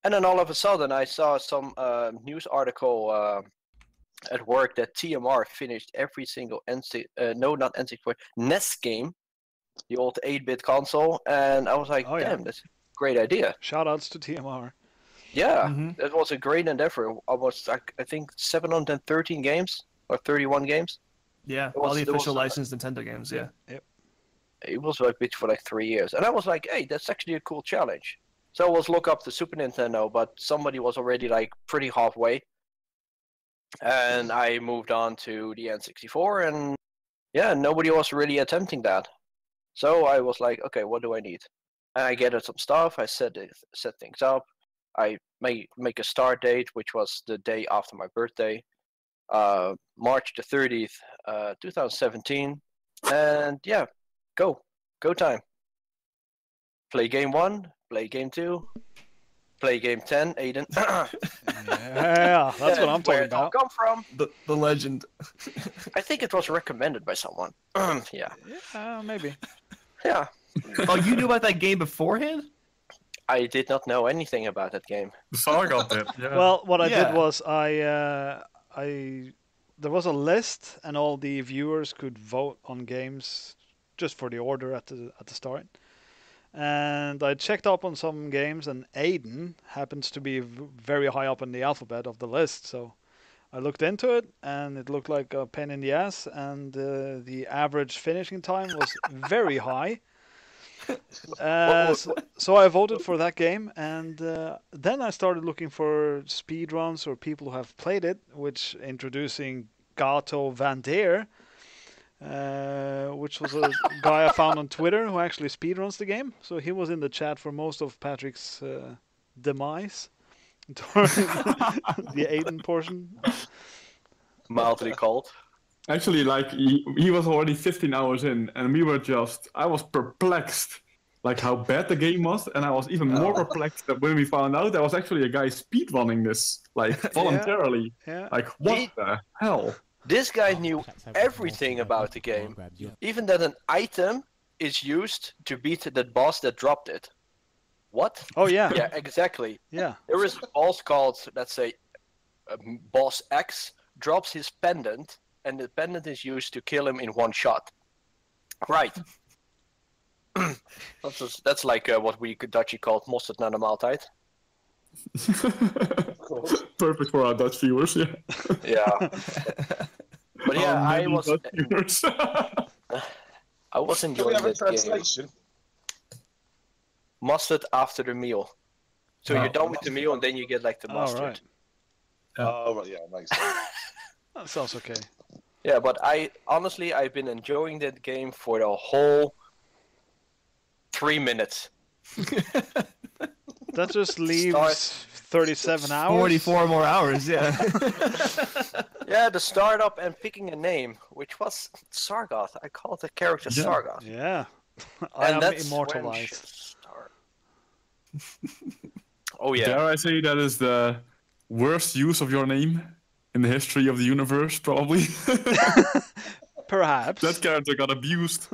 And then all of a sudden, I saw some news article at work that TMR finished every single NES game, the old 8-bit console, and I was like, damn, that's a great idea. Shoutouts to TMR. Yeah, that was a great endeavor. Almost, I think, 713 games or 31 games. Yeah, all the official licensed Nintendo games. Yeah. Yep. It was like bitch for like 3 years, and I was like, hey, that's actually a cool challenge. So I was look up the Super Nintendo, but somebody was already like pretty halfway, and I moved on to the N64, and yeah, nobody was really attempting that. So I was like, okay, what do I need? And I gathered some stuff. I set things up. I make a start date, which was the day after my birthday, March the 30th, 2017, and yeah, go time. Play game 1, play game 2, play game 10. Aidyn. Yeah, that's what I'm talking about. Come from the legend. I think it was recommended by someone. Yeah. Yeah, maybe. Yeah. Oh, you knew about that game beforehand? I did not know anything about that game. Sargot did. Yeah. Well, what I did was there was a list, and all the viewers could vote on games just for the order at the start. And I checked up on some games, and Aidyn happens to be very high up in the alphabet of the list. So I looked into it, and it looked like a pain in the ass, and the average finishing time was very high. So I voted for that game, and then I started looking for speedruns or people who have played it, which introducing Gato Van Der, which was a guy I found on Twitter who actually speedruns the game. So he was in the chat for most of Patrick's demise during the Aidyn portion. Mildly cold. Actually, like he was already 15 hours in, and I was perplexed, like how bad the game was, and I was even more perplexed that when we found out there was actually a guy speedrunning this, like voluntarily. Yeah. Like what the hell? This guy knew everything about the game, even that an item is used to beat the boss that dropped it. What? Oh yeah. Yeah, exactly. Yeah. There is a boss called, let's say, boss X, drops his pendant, and the pendant is used to kill him in one shot. Right. That's like what we Dutchie called mosterd naar de maaltijd. Perfect for our Dutch viewers, yeah. Yeah. But yeah, I was Can we enjoying have a that game. translation? Mustard after the meal. So you're done with the meal, and then you get like the mustard. Right. Oh, right, yeah, makes sense. That sounds okay. Yeah, but I've been enjoying that game for the whole 3 minutes. That just leaves 37 hours. 44 more hours, yeah. Yeah, the startup and picking a name, which was Sargoth. I called the character Sargoth. Yeah. I And am that's immortalized. when shit started. Oh yeah. Dare I say that is the worst use of your name in the history of the universe, probably? Perhaps. That character got abused.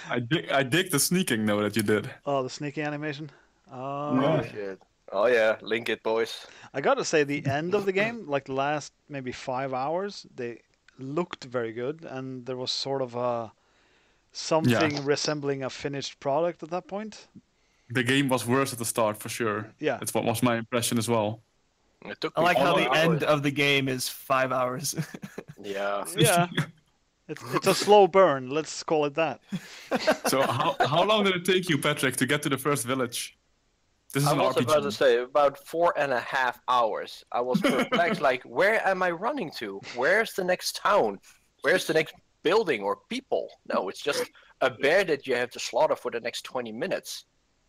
I dig the sneaking though that you did. Oh, the sneaky animation. Oh, Yeah. Shit. Oh yeah, link it, boys. I gotta say, the end of the game, like the last maybe 5 hours, they looked very good, and there was sort of something resembling a finished product at that point. The game was worse at the start for sure. Yeah. That's what was my impression as well. It took I me like how 4 the hours. end of the game is 5 hours. Yeah. Yeah. It's a slow burn, let's call it that. So how long did it take you, Patrick, to get to the first village? This is I an was RPG. about to say about 4.5 hours. I was perplexed, like, where am I running to? Where's the next town? Where's the next building or people? No, it's just a bear that you have to slaughter for the next 20 minutes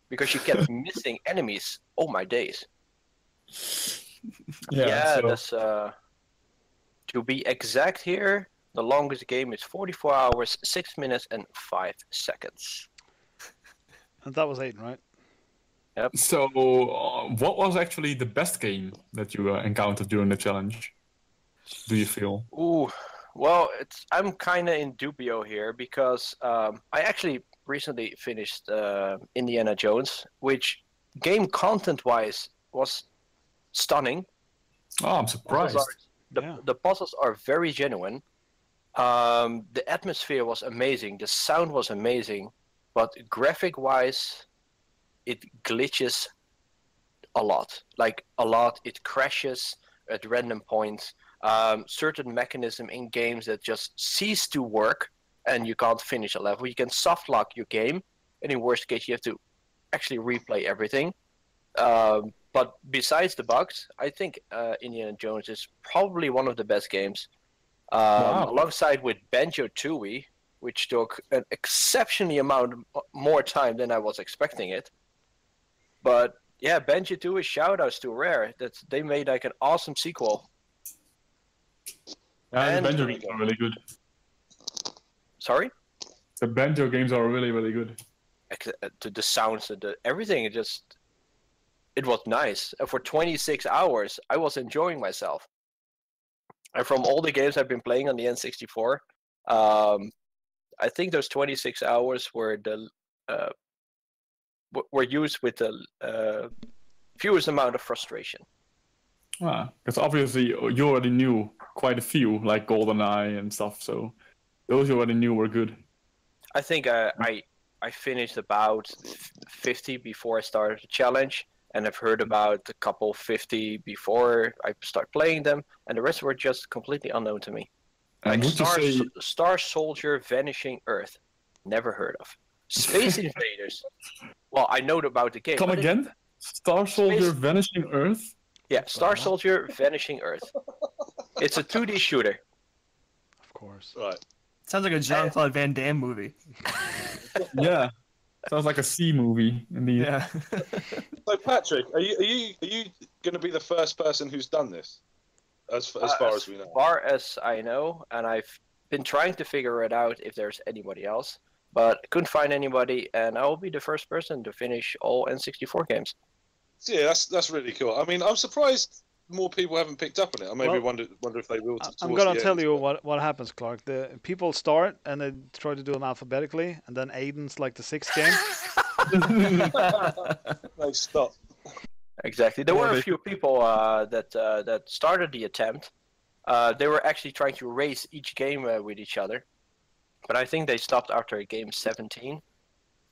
because you kept missing enemies. Oh my days. Yeah, so- that's to be exact here, the longest game is 44 hours, 6 minutes, and 5 seconds. And that was Aidyn, right? So, what was actually the best game that you encountered during the challenge? Do you feel? Ooh, well, I'm kind of in dubio here because I actually recently finished Indiana Jones, which game content-wise was stunning. Oh, I'm surprised. The puzzles are very genuine. The atmosphere was amazing. The sound was amazing, but graphic-wise, it glitches a lot. Like a lot, it crashes at random points. Certain mechanism in games that just cease to work, and you can't finish a level. You can soft lock your game, and in worst case, you have to actually replay everything. But besides the bugs, I think Indiana Jones is probably one of the best games. Alongside with Banjo-Tooie, which took an exceptionally amount more time than I was expecting it. But yeah, Banjo-Tooie, shoutouts to Rare. They made like an awesome sequel. Yeah, And- the Banjo games are really good. Sorry? The Banjo games are really, really good. The sounds and everything, it was nice. And for 26 hours, I was enjoying myself. And from all the games I've been playing on the N64, I think those 26 hours were used with the fewest amount of frustration. Because obviously you already knew quite a few, like GoldenEye and stuff, so those you already knew were good. I think I finished about 50 before I started the challenge, and I've heard about a couple 50 before I start playing them, and the rest were just completely unknown to me. Like would you say- Star Soldier, Vanishing Earth, never heard of. Space Invaders. Well, I know about the game. Come but again? Star Soldier, Space- Vanishing Earth? Yeah, Star Soldier, Vanishing Earth. It's a 2D shooter. Of course. Right. Sounds like a Jean-Claude Van Damme movie. Yeah. Sounds like a C movie, indeed. Yeah. So Patrick, are you going to be the first person who's done this, as far as we know? As far as I know, and I've been trying to figure it out if there's anybody else, but I couldn't find anybody, and I will be the first person to finish all N64 games. Yeah, that's really cool. I mean, I'm surprised more people haven't picked up on it. I maybe Well, wonder if they will. I'm gonna tell you what happens, Clark. The people start and they try to do them alphabetically, and then Aidyn's like the 6th game. No, stop. Exactly. There were a few people that started the attempt. They were actually trying to race each game with each other, but I think they stopped after game 17,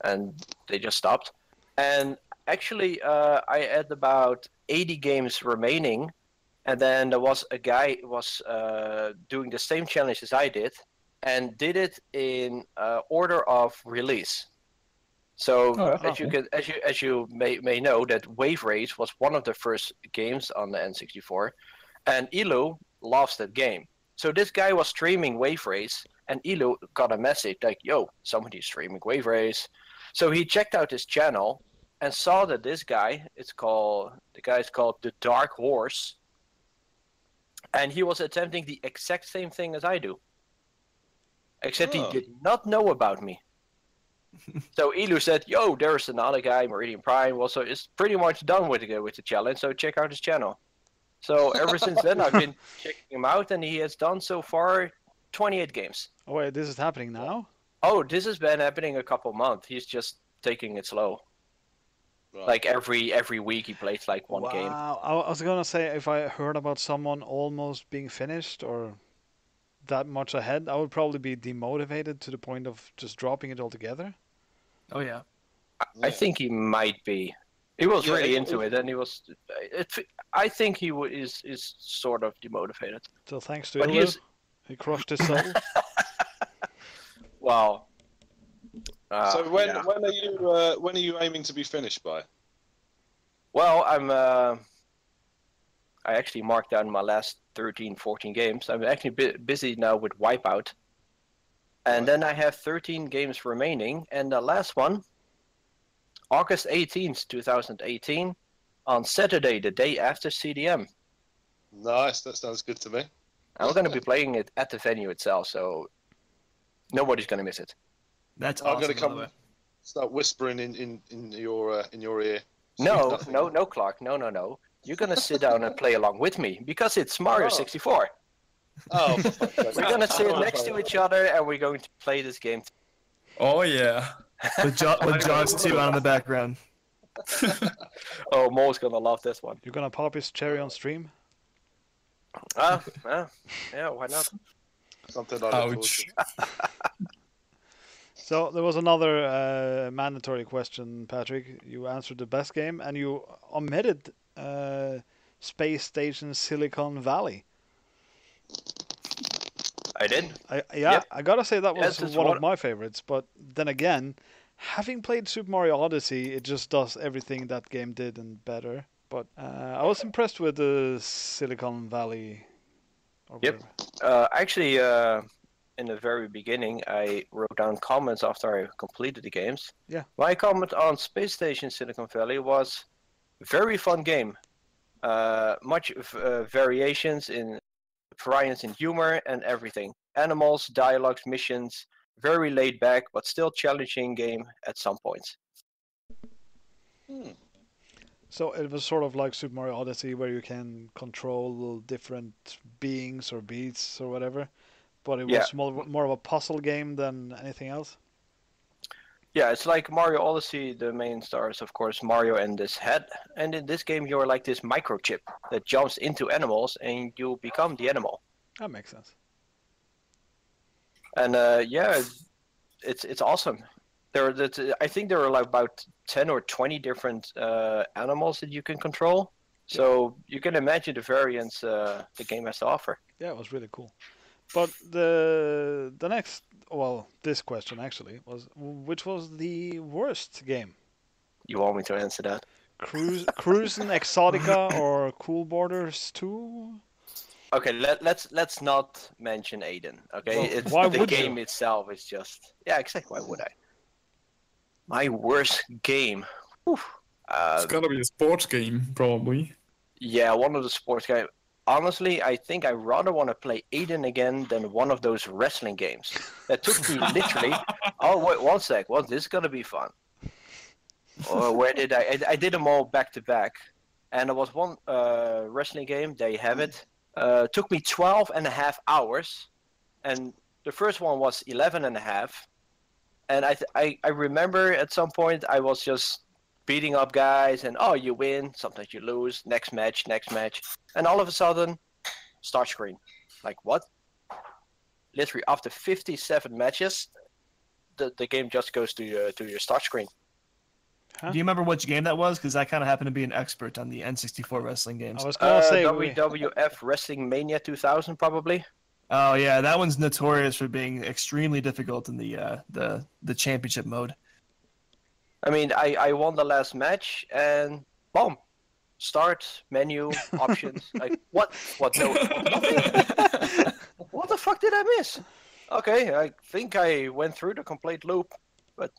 and they just stopped. And actually, I had about 80 games remaining, and then there was a guy who was doing the same challenge as I did, and did it in order of release. So as you may know, that Wave Race was one of the first games on the N64, and Elu loves that game. So this guy was streaming Wave Race, and Elu got a message like, "Yo, somebody's streaming Wave Race." So he checked out his channel and saw that this guy, the guy's called the Dark Horse, and he was attempting the exact same thing as I do, except he did not know about me. So Elu said, "Yo, there's another guy, MeridianPrime, also is pretty much done with the challenge, so check out his channel." So ever since then, I've been checking him out, and he has done so far 28 games. Oh wait, this is happening now? Oh, this has been happening a couple months. He's just taking it slow. Right. Like every week he plays like one game. Wow, I was gonna say, if I heard about someone almost being finished or that much ahead, I would probably be demotivated to the point of just dropping it altogether. Oh yeah. I think he might be. He was really into it, and he was. I think he is sort of demotivated. So thanks to Elu, he crushed his soul. Wow. So when are you aiming to be finished by? Well, I actually marked down my last 13, 14 games. I'm actually busy now with Wipeout. And then I have 13 games remaining, and the last one, August 18th, 2018, on Saturday, the day after CDM. Nice, that sounds good to me. I'm going to be playing it at the venue itself, so nobody's going to miss it. That's awesome. I'm going to come start whispering in your ear. No, Clark, no. You're going to sit down and play along with me, because it's Mario 64. Oh, we're going to sit next to each other, and we're going to play this game. Oh, yeah. With Jaws 2 on in the background. Oh, Mo's going to love this one. You're going to pop his cherry on stream? Yeah, why not? Something like that. So there was another mandatory question, Patrick. You answered the best game, and you omitted Space Station Silicon Valley. I did. I gotta say that was one of my favorites. But then again, having played Super Mario Odyssey, it just does everything that game did and better. But I was impressed with the Silicon Valley. Yep. Actually, in the very beginning, I wrote down comments after I completed the games. Yeah. My comment on Space Station Silicon Valley was very fun game. Much variations in humor and everything. Animals, dialogues, missions. Very laid back, but still challenging game at some points. So it was sort of like Super Mario Odyssey, where you can control different beings or beasts or whatever, but it was more of a puzzle game than anything else. Yeah, it's like Mario Odyssey. The main star is, of course, Mario and this head. And in this game, you're like this microchip that jumps into animals, and you become the animal. That makes sense. And it's awesome. I think there are like about 10 or 20 different animals that you can control. So you can imagine the variance the game has to offer. Yeah, it was really cool. But the next, this question actually was, which was the worst game? You want me to answer that? Cruisin' Exotica or Cool Borders 2? Okay, let's not mention Aidyn. Okay, well, the game itself is just exactly. Why would I? My worst game. It's gotta be a sports game, probably. Yeah, one of the sports games. Honestly, I think I rather want to play Aidyn again than one of those wrestling games. That took me literally. Oh wait, one sec. Well, this is gonna be fun. Where did I did them all back to back, and there was one wrestling game. There you have it. Took me 12.5 hours, and the first one was 11.5. And I remember at some point I was just beating up guys, and oh, you win. Sometimes you lose. Next match, and all of a sudden, start screen. Like what? Literally after 57 matches, the game just goes to your start screen. Huh? Do you remember which game that was? Because I kind of happen to be an expert on the N64 wrestling games. I was gonna say WWF Wrestling Mania 2000, probably. Oh yeah, that one's notorious for being extremely difficult in the championship mode. I mean, I won the last match, and boom, start menu options. Like what? No, nothing. What the fuck did I miss? Okay, I think I went through the complete loop, but.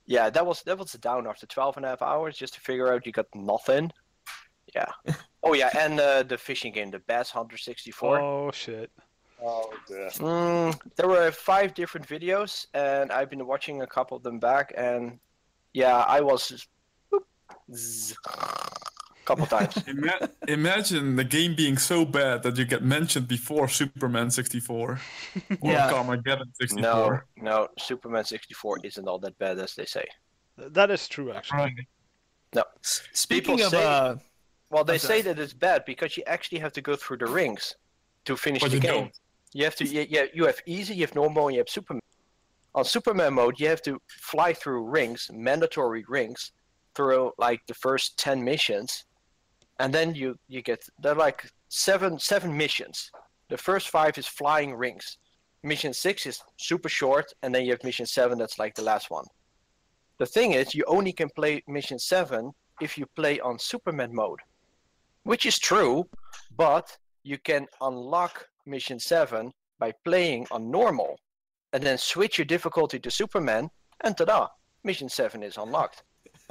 Yeah, that was down after 12.5 hours just to figure out you got nothing. Yeah. Oh yeah, and the fishing game, the Bass Hunter 64. Oh shit. Oh dear. There were 5 different videos, and I've been watching a couple of them back, and yeah, I was just, couple times. Imagine the game being so bad that you get mentioned before Superman 64 or Carmageddon 64. No, Superman 64 isn't all that bad as they say. That is true, actually. No. Speaking of, well, they say that it's bad because you actually have to go through the rings to finish the game. Don't. You have to. You have easy, you have normal, and you have Superman. On Superman mode, you have to fly through rings, mandatory rings, through like the first 10 missions. And then you get, they're like seven missions. The first 5 is flying rings. Mission 6 is super short, and then you have mission 7 that's like the last one. The thing is, you only can play mission 7 if you play on Superman mode. Which is true, but you can unlock mission 7 by playing on normal. And then switch your difficulty to Superman, and ta-da! Mission 7 is unlocked.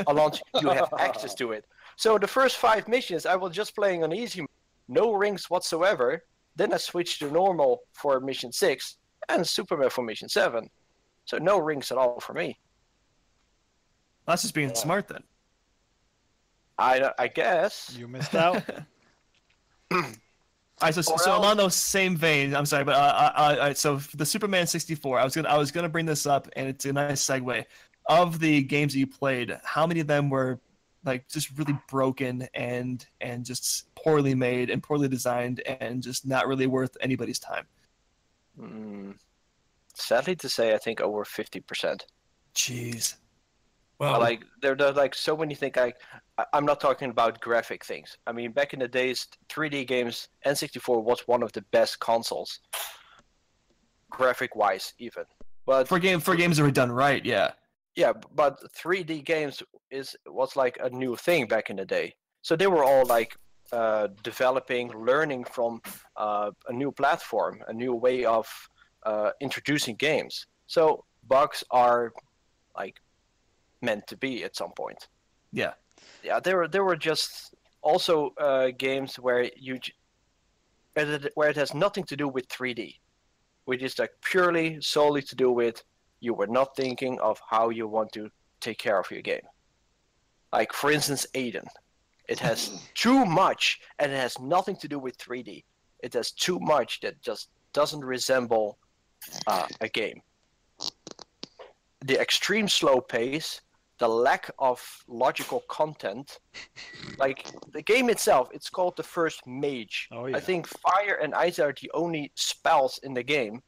Along you have access to it. So the first 5 missions, I was just playing on easy, no rings whatsoever. Then I switched to normal for mission 6 and Superman for mission 7. So no rings at all for me. That's just being smart then. I guess. You missed out. So along those same veins, I'm sorry, but so the Superman 64, I was gonna bring this up, and it's a nice segue. Of the games that you played, how many of them were like just really broken and just poorly made and poorly designed and just not really worth anybody's time? Sadly to say, I think over 50%. Jeez. Well, like there are like so many things. Like I'm not talking about graphic things. I mean, back in the days, 3D games, N64 was one of the best consoles, graphic-wise even. But for games that were done right, yeah. Yeah, but 3D games was like a new thing back in the day. So they were all like developing, learning from a new platform, a new way of introducing games. So bugs are like meant to be at some point. Yeah. Yeah, there were just also games where where it has nothing to do with 3D, which is like purely solely to do with you were not thinking of how you want to take care of your game. Like, for instance, Aidyn. It has too much, and it has nothing to do with 3D. It has too much that just doesn't resemble a game. The extreme slow pace, the lack of logical content. Like, the game itself, it's called the first mage. Oh, yeah. I think fire and ice are the only spells in the game.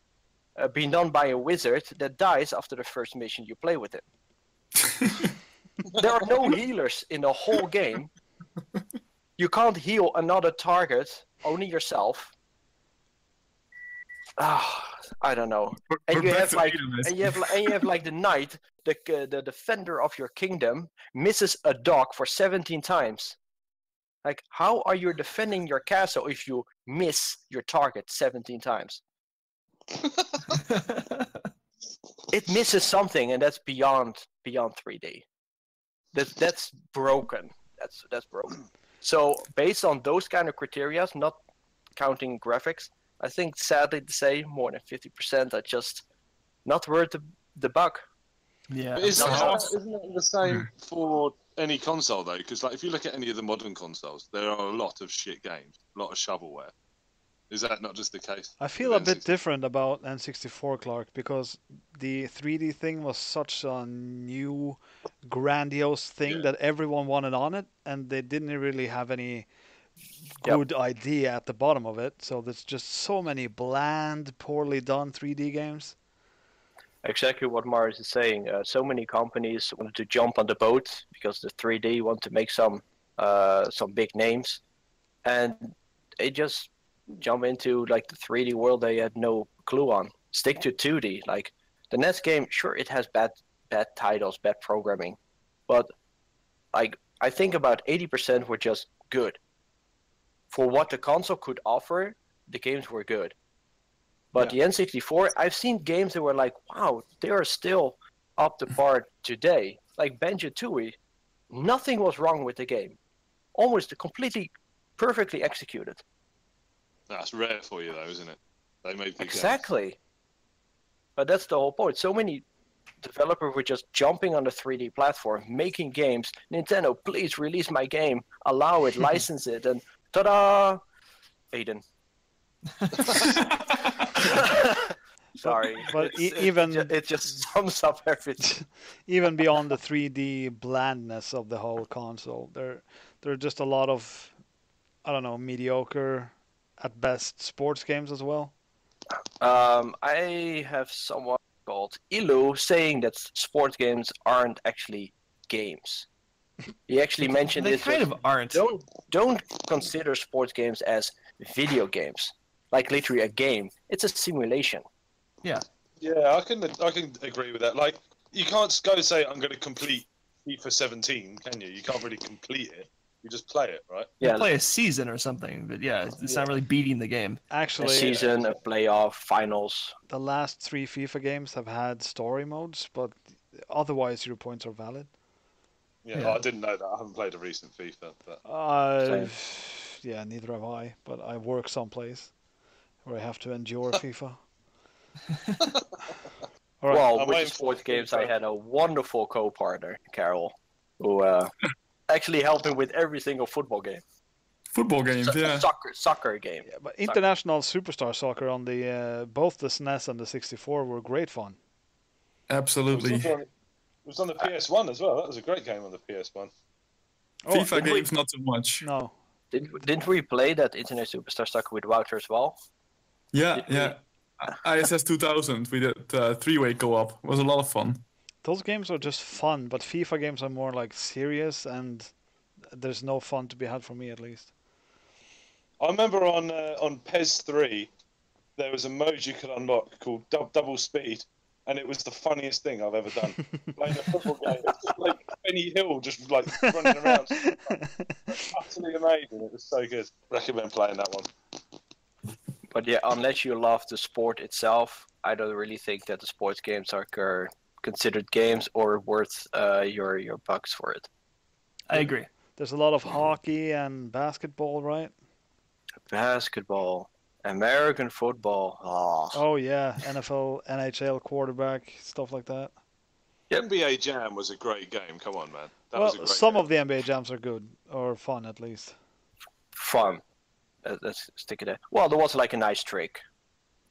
Being done by a wizard that dies after the first mission you play with him. There are no healers in the whole game. You can't heal another target, only yourself. I don't know. And you have like the knight, the defender of your kingdom, misses a dog for 17 times. Like, how are you defending your castle if you miss your target 17 times? It misses something, and that's beyond 3D. That's broken. That's broken. So based on those kind of criteria, not counting graphics, I think sadly to say more than 50% are just not worth the buck. Yeah. But isn't it the same for any console though? Because like if you look at any of the modern consoles, there are a lot of shit games, a lot of shovelware. Is that not just the case? I feel a bit different about N64, Clark, because the 3D thing was such a new, grandiose thing that everyone wanted on it, and they didn't really have any good idea at the bottom of it. So there's just so many bland, poorly done 3D games. Exactly what Mars is saying. So many companies wanted to jump on the boat because the 3D want to make some big names, and they just jump into like the 3D world they had no clue on. Stick to 2D. Like the NES game, sure, it has bad titles, bad programming, but like I think about 80% were just good. For what the console could offer, the games were good. But the N64, I've seen games that were like, wow, they are still up to par today. Like Banjo-Tooie, nothing was wrong with the game. Almost completely perfectly executed. That's rare for you, though, isn't it? They made good Exactly. games. But that's the whole point. So many developers were just jumping on the 3D platform, making games. Nintendo, please release my game. Allow it, license it, and ta-da! Aidyn. Sorry, but it just sums up everything. Even beyond the 3D blandness of the whole console, there are just a lot of, I don't know, mediocre at best sports games as well. I have someone called Ilu saying that sports games aren't actually games. He actually mentioned they it. Kind of aren't. Don't consider sports games as video games. Like literally a game. It's a simulation. Yeah. Yeah, I can agree with that. Like, you can't go and say I'm going to complete FIFA 17, can you? You can't really complete it. You just play it, right? You play a season or something, but it's not really beating the game. Actually, a season, a playoff, finals. The last 3 FIFA games have had story modes, but otherwise your points are valid. Yeah, I didn't know that. I haven't played a recent FIFA. But... yeah, neither have I, but I work someplace where I have to endure FIFA. Right. Well, with sports games, I had a wonderful co-partner, Carol, who actually helped me with every single football game. Football games, Soccer game. Yeah, but International Superstar Soccer on the both the SNES and the 64 were great fun. Absolutely. It was on the PS1 as well. That was a great game on the PS1. FIFA games, not so much. No. Didn't we play that International Superstar Soccer with Wouter as well? Yeah. ISS 2000, we did 3-way co-op. It was a lot of fun. Those games are just fun, but FIFA games are more like serious, and there's no fun to be had for me at least. I remember on PES 3, there was a mode you could unlock called Double Speed, and it was the funniest thing I've ever done. Playing a football game, it's just like Benny Hill just like running around. Utterly amazing. It was so good. Recommend playing that one. But yeah, unless you love the sport itself, I don't really think that the sports games are considered games or worth your bucks for it. I agree. There's a lot of hockey and basketball, right? Basketball, American football. Oh yeah, NFL, NHL quarterback, stuff like that. NBA Jam was a great game. Come on, man. That was a great some game. Of the NBA Jams are good, or fun at least. Fun. Let's stick it there. Well, there was like a nice trick,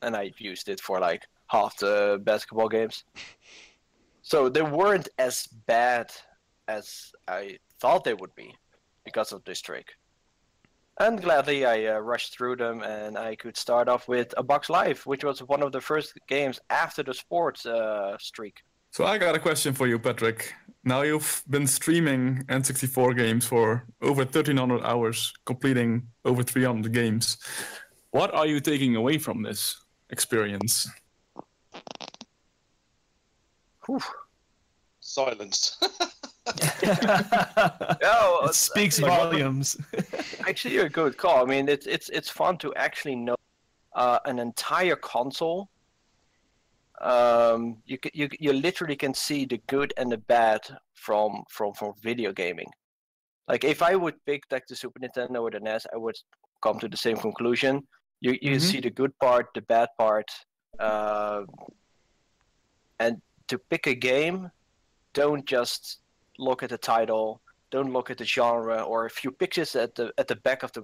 and I used it for like half the basketball games. So they weren't as bad as I thought they would be because of this trick. And gladly I rushed through them, and I could start off with A Box Life, which was one of the first games after the sports streak. So I got a question for you, Patrick. Now you've been streaming N64 games for over 1,300 hours, completing over 300 games. What are you taking away from this experience? Whew. Silence. It speaks volumes. Actually, a good call. I mean, it's fun to actually know an entire console. You literally can see the good and the bad from video gaming. Like if I would pick like the Super Nintendo or the NES, I would come to the same conclusion. You see the good part, the bad part, and to pick a game, don't just look at the title, don't look at the genre or a few pictures at the back of the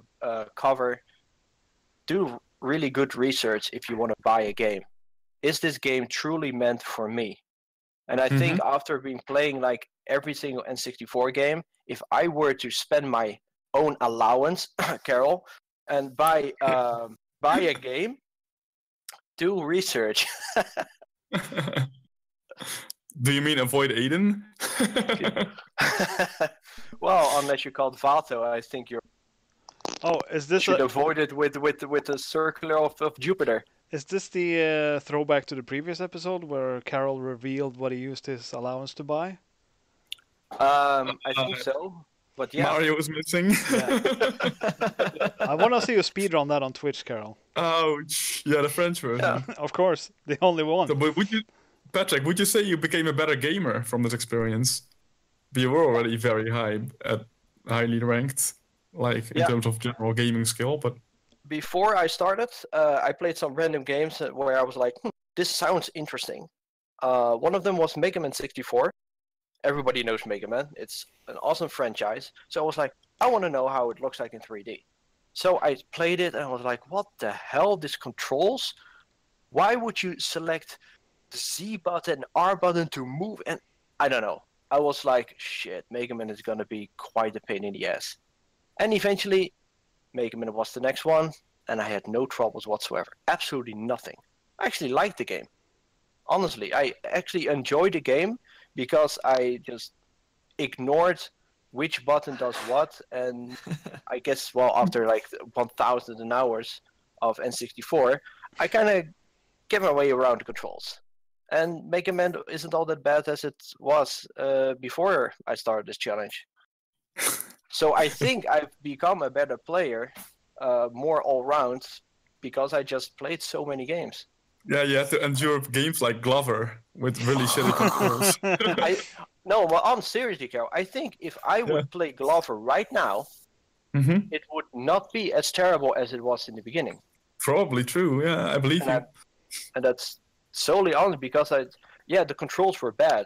cover. Do really good research if you want to buy a game. Is this game truly meant for me? And I think after being playing like every single N64 game, if I were to spend my own allowance, Carol, and buy a game, do research. Do you mean avoid Aidyn? Well, unless you're called Vato, I think you should avoid it with the circular of Jupiter. Is this the throwback to the previous episode where Carol revealed what he used his allowance to buy? I think so. But yeah. Mario was missing. Yeah. I want to see you speedrun that on Twitch, Carol. Ouch. Yeah, the French version. Yeah. Of course, the only one. So, but Patrick, would you say you became a better gamer from this experience? You were already very highly ranked, like in terms of general gaming skill, but before I started, I played some random games where I was like, this sounds interesting. One of them was Mega Man 64. Everybody knows Mega Man. It's an awesome franchise. So I was like, I want to know how it looks like in 3D. So I played it and I was like, what the hell? These controls? Why would you select the Z button, R button to move? And I don't know. I was like, shit, Mega Man is going to be quite a pain in the ass. And eventually, Mega Man was the next one, and I had no troubles whatsoever. Absolutely nothing. I actually liked the game. Honestly, I actually enjoyed the game because I just ignored which button does what, and I guess, well, after like 1,000 hours of N64, I kind of get my way around the controls. And Mega Man isn't all that bad as it was before I started this challenge. So I think I've become a better player, more all-round, because I just played so many games. Yeah, you have to endure games like Glover with really shitty controls. No, well, I'm seriously, Carol. I think if I would play Glover right now, it would not be as terrible as it was in the beginning. Probably true, yeah, I believe you. And that's solely only because the controls were bad.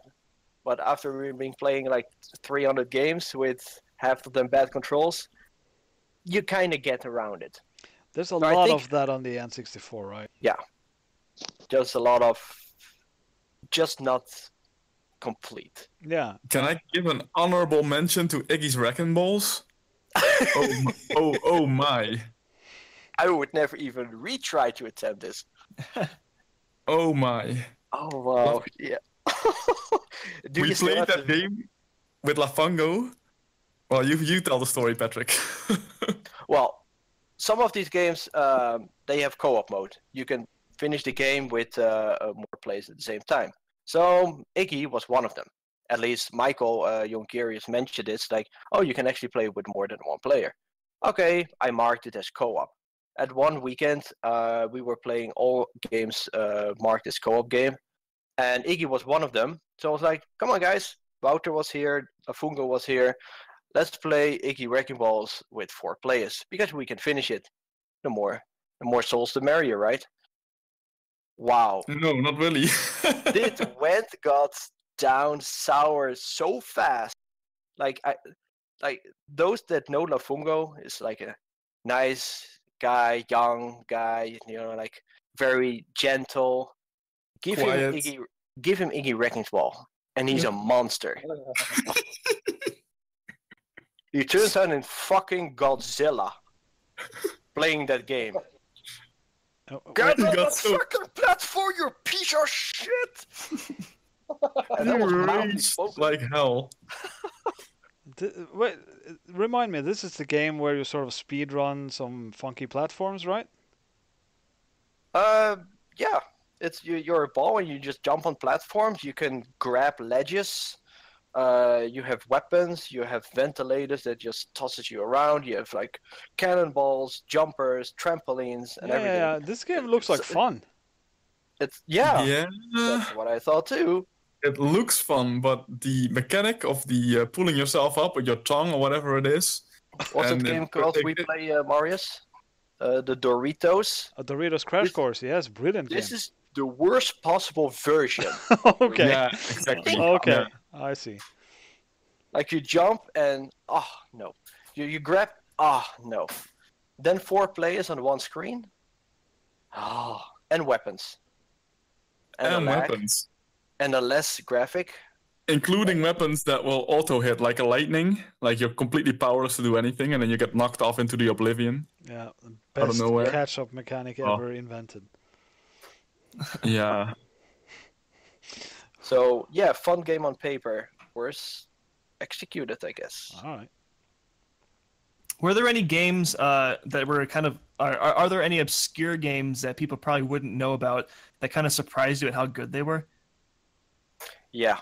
But after we've been playing like 300 games with half of them bad controls, you kind of get around it. There's a lot of that on the N64, right? Yeah. Just a lot of just not complete. Yeah. Can I give an honorable mention to Iggy's Wrecking Balls? oh my. I would never even retry to attempt this. Oh my. Oh wow. Yeah. We played that game with Lafango. Well, you tell the story, Patrick. Well, some of these games, they have co-op mode. You can finish the game with more players at the same time. So Iggy was one of them. At least Michael Jonkerius mentioned it. Like, oh, you can actually play with more than one player. Okay, I marked it as co-op. At one weekend, we were playing all games marked as co-op game. And Iggy was one of them. So I was like, come on, guys. Wouter was here. Afungo was here. Let's play Iggy Wrecking Balls with 4 players. Because we can finish it. The more souls, the merrier, right? Wow. No, not really. It got down sour so fast. Like those that know Lafungo is like a nice guy, young guy, like very gentle. Give him Iggy Wrecking Ball, and he's a monster. He turns out in fucking Godzilla playing that game. Get on the fucking platform, you piece of shit! You raged like hell. Wait, remind me, this is the game where you sort of speedrun some funky platforms, right? Yeah. You're a ball and you just jump on platforms. You can grab ledges. You have weapons. You have ventilators that just tosses you around. You have like cannonballs, jumpers, trampolines, and everything. Yeah, this game looks like fun. Yeah. That's what I thought too. It looks fun, but the mechanic of the pulling yourself up with your tongue or whatever it is. What's that game called we play, Marius? The Doritos. A Doritos Crash Course, yes, brilliant game. This is the worst possible version. Okay. Yeah, exactly. Okay, Yeah. I see. Like you jump and no, you grab no, then 4 players on one screen. Oh, and weapons. And a lag, weapons. and a less graphic. Including weapons that will auto-hit, like a lightning. Like you're completely powerless to do anything, and then you get knocked off into the oblivion. Yeah, Out of best nowhere. catch-up mechanic ever invented. Yeah. So, yeah, fun game on paper. Worse executed, I guess. All right. Were there any games that were kind of... Are there any obscure games that people probably wouldn't know about that kind of surprised you at how good they were? Yeah.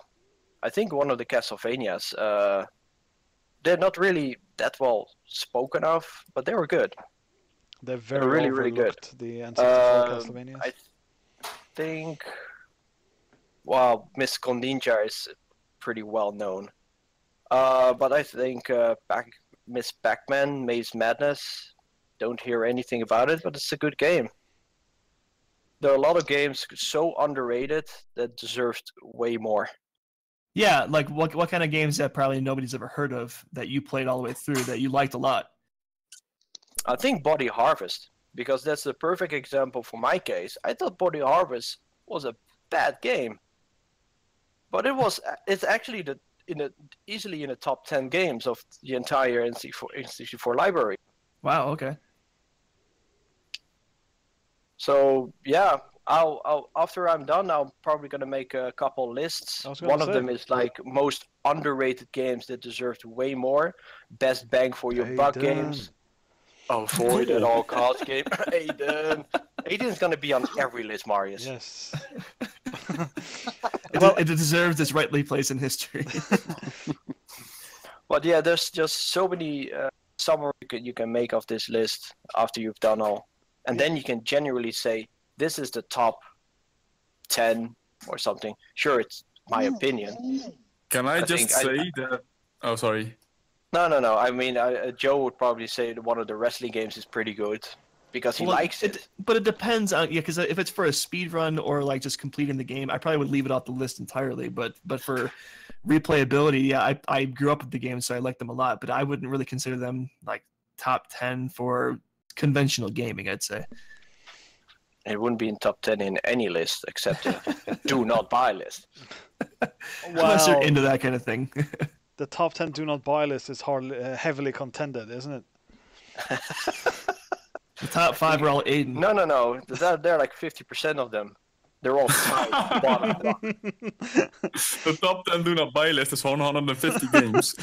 I think one of the Castlevanias, they're not really that well spoken of, but they were good. They're very really, really good. The N64 Castlevanias. I think, well, Miss Gondinja is pretty well known. But I think Miss Pac-Man, Maze Madness, don't hear anything about it, but it's a good game. There are a lot of games so underrated that deserved way more. Yeah, like what kind of games that probably nobody's ever heard of that you played all the way through that you liked a lot? I think Body Harvest, because that's the perfect example for my case. I thought Body Harvest was a bad game, but it's actually easily in the top 10 games of the entire N64 library. Wow, okay. So yeah, I'll after I'm done, I'm probably gonna make a couple lists. One of them is like most underrated games that deserved way more, best bang for your buck games. Avoid at all costs game. Aidyn. Aidyn's gonna be on every list, Marius. Yes. It deserves its rightly place in history. But yeah, there's just so many summary you can make of this list after you've done all. And then you can genuinely say, this is the top 10 or something. Sure, it's my opinion. Can I just say that... Oh, sorry. No. I mean, Joe would probably say that one of the wrestling games is pretty good because he likes it. But it depends on... Yeah, because if it's for a speed run or like just completing the game, I probably would leave it off the list entirely. But for replayability, yeah, I grew up with the game, so I like them a lot. But I wouldn't really consider them like top 10 for conventional gaming, I'd say. It wouldn't be in top 10 in any list except the do not buy list. Unless you're into that kind of thing. The top 10 do not buy list is heavily contended, isn't it? The top 5 are all Aidyn. No. They're like 50% of them. They're all tied. Bottom. The top 10 do not buy list is 150 games.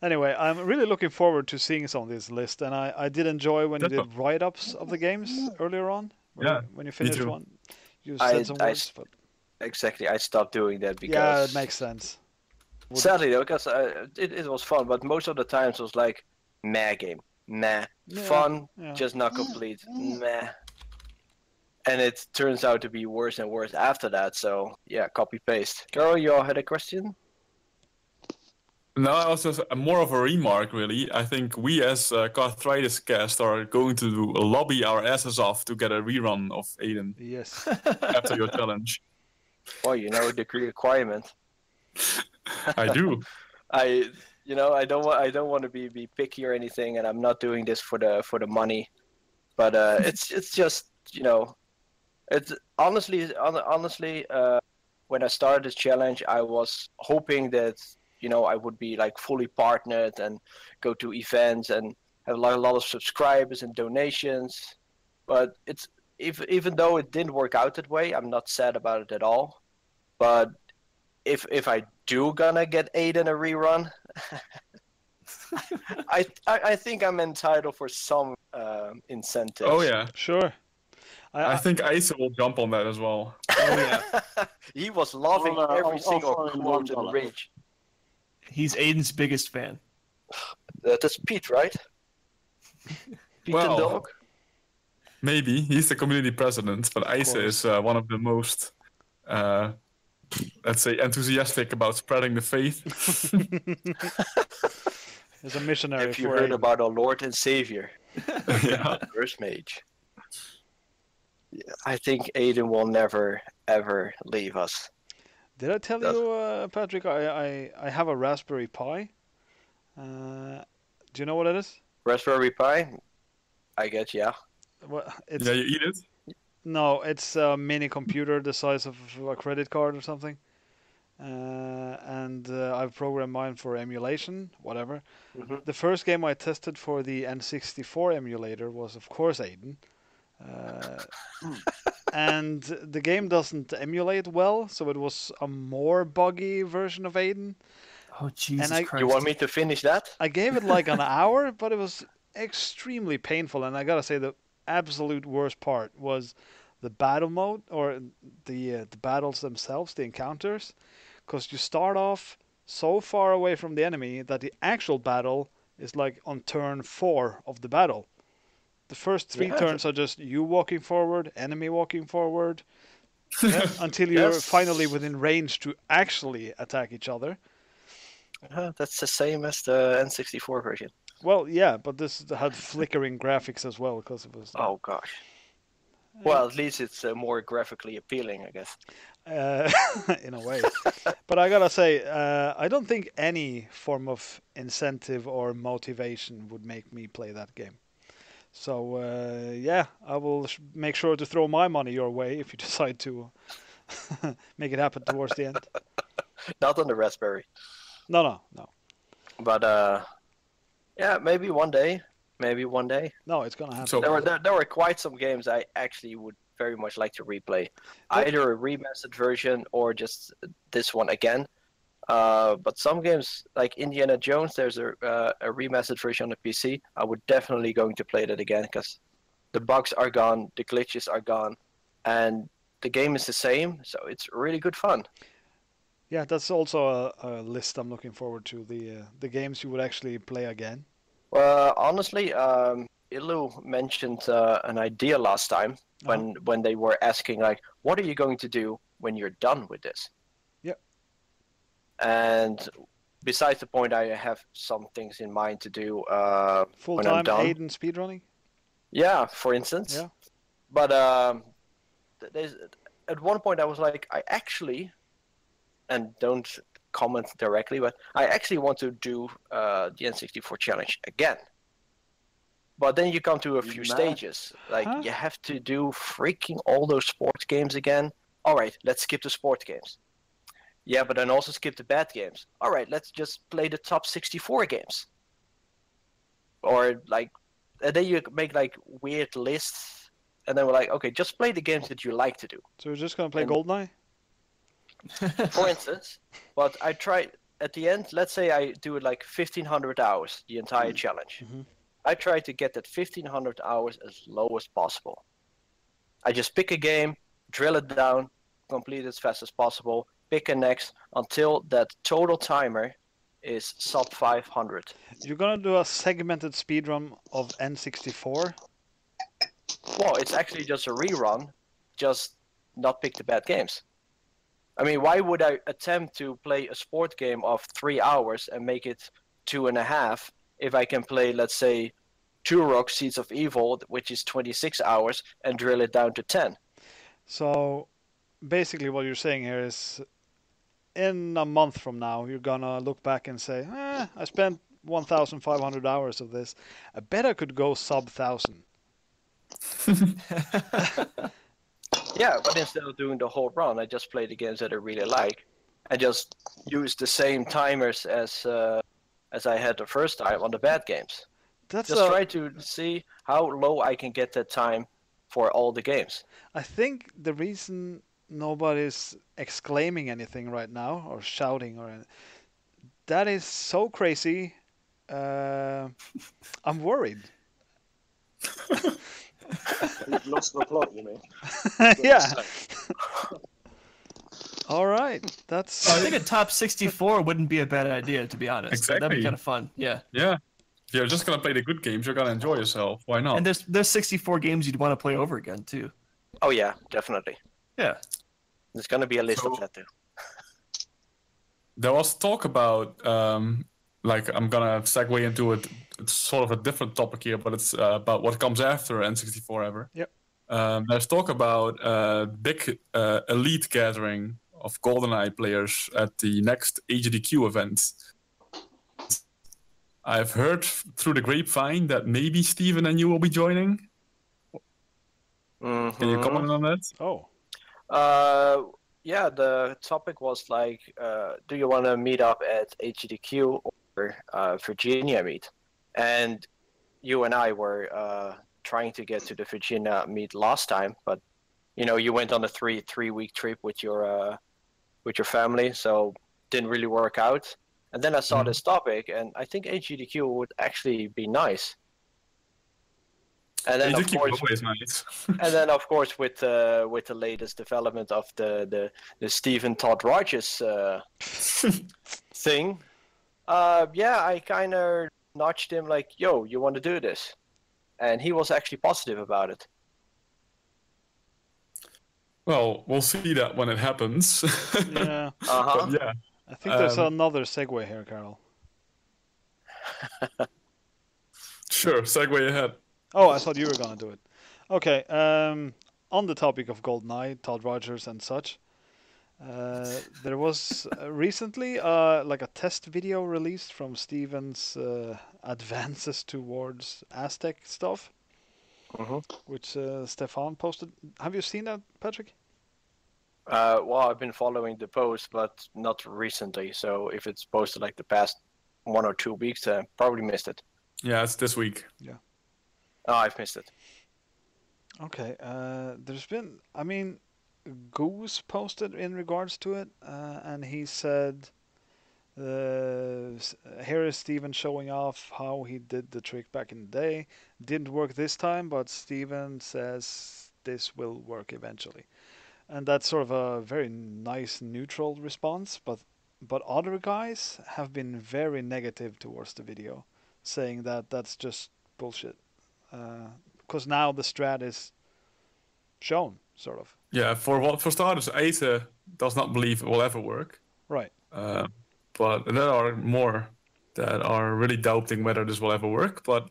Anyway, I'm really looking forward to seeing some of this list, and I did enjoy when you did write-ups of the games earlier on. When you finished one, you said some words. But... Exactly, I stopped doing that because... Yeah, it makes sense. Sadly, though, because it was fun, but most of the times it was like, meh game, meh. Yeah, fun, just not complete, meh. And it turns out to be worse and worse after that, so yeah, copy-paste. Carol, you all had a question? No, also more of a remark, really. I think we as Karthritis Cast are going to lobby our asses off to get a rerun of Aidyn. Yes. After your challenge. Well, you know the requirement. I do. I don't want to be picky or anything, and I'm not doing this for the money. But it's just it's honestly when I started this challenge, I was hoping that I would be like fully partnered and go to events and have a lot of subscribers and donations. But it's even though it didn't work out that way, I'm not sad about it at all. But if I do gonna get Aidyn a rerun, I think I'm entitled for some incentives. Oh yeah, sure. I think Isa will jump on that as well. Oh yeah, he was loving every single quote and rage. He's Aidyn's biggest fan. That's Pete, right? Pete and Dog? Maybe. He's the community president, but Isa is one of the most, let's say, enthusiastic about spreading the faith. He's a missionary. If you heard about our Lord and Savior, First Mage. Yeah, I think Aidyn will never, ever leave us. Did I tell you, Patrick, I have a Raspberry Pi? Do you know what it is? Raspberry Pi? I guess, yeah. Well, it's Yeah, you eat it. no, it's a mini computer the size of a credit card or something. And I've programmed mine for emulation, whatever. Hmm. The first game I tested for the N64 emulator was, of course, Aidyn. And the game doesn't emulate well, so it was a more buggy version of Aidyn. Oh, Jesus Christ. You want me to finish that? I gave it like an hour, but it was extremely painful. And I gotta say, the absolute worst part was the battle mode, or the battles themselves, the encounters, because you start off so far away from the enemy that the actual battle is like on turn 4 of the battle. The first 3 turns are just you walking forward, enemy walking forward, until you're finally within range to actually attack each other. That's the same as the N64 version. Well, yeah, but this had flickering graphics as well, because it was. Oh gosh. Well, at least it's more graphically appealing, I guess. In a way. But I gotta say, I don't think any form of incentive or motivation would make me play that game. So, yeah, I will make sure to throw my money your way if you decide to make it happen towards the end. Not on the Raspberry. No. But, yeah, maybe one day. No, it's gonna happen. So- There were quite some games I actually would very much like to replay. Either a remastered version or just this one again. But some games, like Indiana Jones, there's a remastered version on the PC. I would definitely going to play that again because the bugs are gone, the glitches are gone, and the game is the same, so it's really good fun. Yeah, that's also a list I'm looking forward to. The games you would actually play again. Well, honestly, Illu mentioned an idea last time when they were asking, like, what are you going to do when you're done with this? Yep. And besides the point, I have some things in mind to do when I'm Full-time done. Aidyn speedrunning? Yeah, for instance. Yeah. But there's, at one point I was like, I actually, and don't comment directly, but I actually want to do the N64 challenge again. But then you come to a few stages. Like, you have to do freaking all those sports games again. All right, let's skip the sports games. Yeah, but then also skip the bad games. All right, let's just play the top 64 games. Or, like, and then you make, like, weird lists. And then we're like, okay, just play the games that you like to do. So we're just gonna play GoldenEye? For instance. But I try, at the end, let's say I do it like 1,500 hours, the entire challenge. Mhm. I try to get that 1,500 hours as low as possible. I just pick a game, drill it down, complete it as fast as possible, pick a next until that total timer is sub 500. You're gonna do a segmented speedrun of N64? Well, it's actually just a rerun, just not pick the bad games. I mean, why would I attempt to play a sport game of 3 hours and make it 2.5 if I can play, let's say, Turok Seeds of Evil, which is 26 hours, and drill it down to 10? So, basically what you're saying here is, in a month from now, you're gonna look back and say, I spent 1,500 hours of this. I bet I could go sub 1,000. Yeah, but instead of doing the whole run, I just play the games that I really like. I just use the same timers as I had the first time on the bad games. Just try to see how low I can get that time for all the games. I think the reason nobody's exclaiming anything right now or shouting or anything, that is so crazy. I'm worried. You've lost the plot, you mean? Yeah. All right. That's. I think a top 64 wouldn't be a bad idea, to be honest. Exactly. That'd be kind of fun. Yeah. Yeah. If you're just gonna play the good games, you're gonna enjoy yourself. Why not? And there's 64 games you'd want to play over again too. Oh yeah, definitely. Yeah. There's gonna be a list of that too. There was talk about, like, I'm gonna segue into it. It's sort of a different topic here, but it's about what comes after N64 ever. Yep. There's talk about a big elite gathering of GoldenEye players at the next AGDQ event. I've heard through the grapevine that maybe Steven and you will be joining. Can you comment on that? Oh. Yeah, the topic was like, do you want to meet up at AGDQ or Virginia meet? And you and I were trying to get to the Virginia meet last time, but you went on a three-week trip with your family, so didn't really work out. And then I saw this topic, and I think AGDQ would actually be nice. And then of course, nice. and then of course, with the latest development of the Stephen Todd Rogers thing, I kind of nudged him like, "Yo, you want to do this?" And he was actually positive about it. Well, we'll see that when it happens. Yeah. But yeah. I think there's another segue here, Carol. Sure, segue ahead. Oh, I thought you were going to do it. Okay, on the topic of GoldenEye, Todd Rogers and such, there was recently like a test video released from Steven's advances towards Aztec stuff, which Stefan posted. Have you seen that, Patrick? Well, I've been following the post, but not recently. So if it's posted like the past 1 or 2 weeks, probably missed it. Yeah, it's this week. Yeah. Oh, I've missed it. Okay. There's been, I mean, Goose posted in regards to it, and he said, here is Steven showing off how he did the trick back in the day. Didn't work this time, but Steven says this will work eventually. And that's sort of a very nice neutral response, but other guys have been very negative towards the video, saying that that's just bullshit. Because now the strat is shown, sort of. Yeah, for starters, Aidyn does not believe it will ever work. Right. But there are more that are really doubting whether this will ever work. But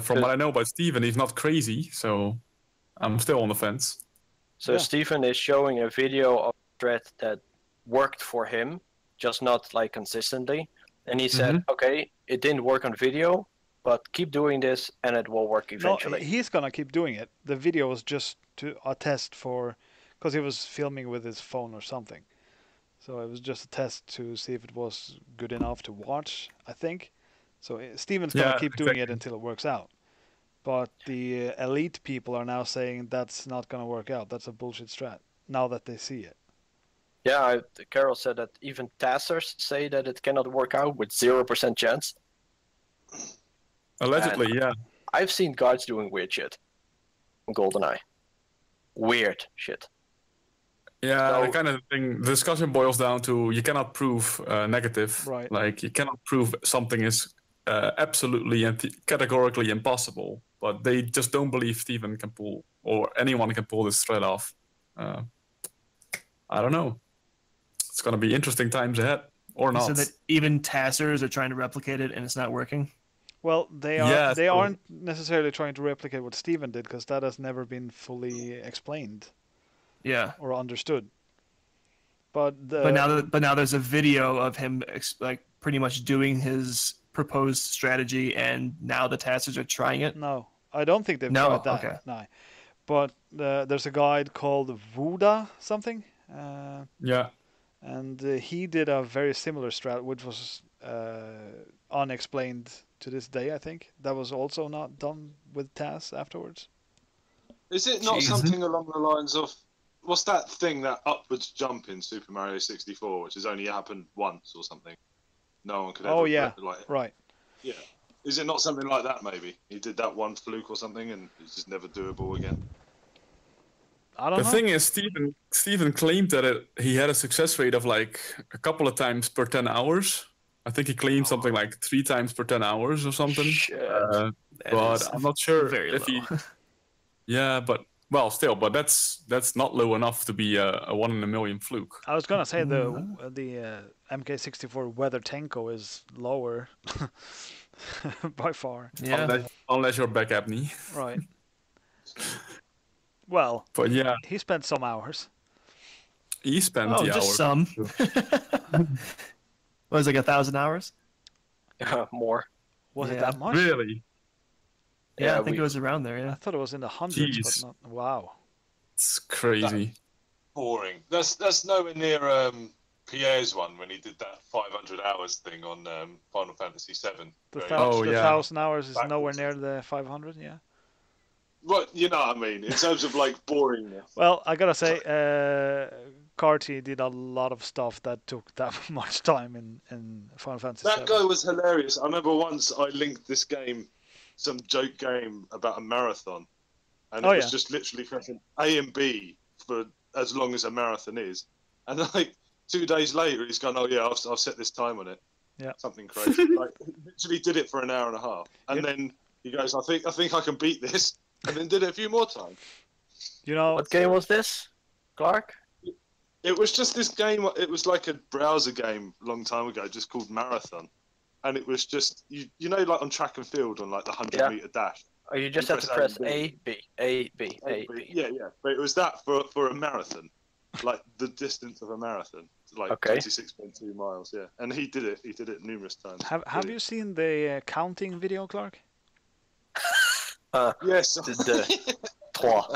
from what I know about Steven, he's not crazy, so I'm still on the fence. So Steven is showing a video of a thread that worked for him, just not like consistently. And he said, okay, it didn't work on video, but keep doing this and it will work eventually. No, he's going to keep doing it. The video was just a test for, because he was filming with his phone or something. So it was just a test to see if it was good enough to watch, I think. So Steven's going to keep doing it until it works out. But the elite people are now saying that's not going to work out. That's a bullshit strat, now that they see it. Yeah, Carol said that even testers say that it cannot work out with 0% chance. Allegedly, yeah. I've seen guys doing weird shit on GoldenEye. Weird shit. Yeah, the kind of thing. The discussion boils down to you cannot prove negative. Right. Like you cannot prove something is absolutely and categorically impossible. But they just don't believe Steven can pull, or anyone can pull this thread off. I don't know. It's going to be interesting times ahead, or not. So that even testers are trying to replicate it and it's not working? Well, they are. They aren't necessarily trying to replicate what Steven did, because that has never been fully explained. Yeah. Or understood. But now there's a video of him like pretty much doing his proposed strategy, and now the testers are trying it. No, I don't think they've tried that. Okay. No, but there's a guy called Vuda something. And he did a very similar strat, which was unexplained to this day. I think that was also not done with TAS afterwards. Is it not something along the lines of, what's that thing, that upwards jump in Super Mario 64, which has only happened once or something? No one could ever. Oh yeah, like, right. Yeah. Is it not something like that? Maybe he did that one fluke or something, and it's just never doable again. I don't know. The thing is, Steven claimed that he had a success rate of like a couple of times per 10 hours. I think he claimed something like 3 times per 10 hours or something. But I'm not sure if he. Yeah, but well, still, but that's not low enough to be a 1 in a million fluke. I was gonna say the MK64 Weather Tenko is lower by far. Yeah. Unless you're back apnea. Right. Well, but yeah, he spent some hours. He spent the just hours. some. Was it like 1,000 hours? More. Was it that much? Really? Yeah, I think it was around there. Yeah, I thought it was in the hundreds, Jeez. but not. Wow. It's crazy. Boring. That's nowhere near Pierre's one when he did that 500 hours thing on Final Fantasy VII. The, Oh, the yeah. 1,000 hours is nowhere Backwards. near the 500. Yeah. Well, you know what I mean, in terms of like boringness. Well, I gotta say, Karty did a lot of stuff that took that much time in Final Fantasy That VII. guy was hilarious. I remember once I linked this game, some joke game about a marathon, and it was just literally pressing A and B for as long as a marathon is, and like 2 days later he's gone, oh yeah, I'll set this time on it. Yeah. Something crazy. Like he literally did it for an hour and a half, and then he goes, I think I can beat this, and then did it a few more times. You know, What game was this, Clark? It was just this game. It was like a browser game a long time ago, just called Marathon, and it was just you know like on track and field on like the 100-meter dash. Oh, you just have to press A, B, A, B, A, B. Yeah, but it was that for a marathon, like the distance of a marathon, like 26.2 miles. Yeah, and he did it. He did it numerous times. have you seen the counting video, Clark? Yes. Trois.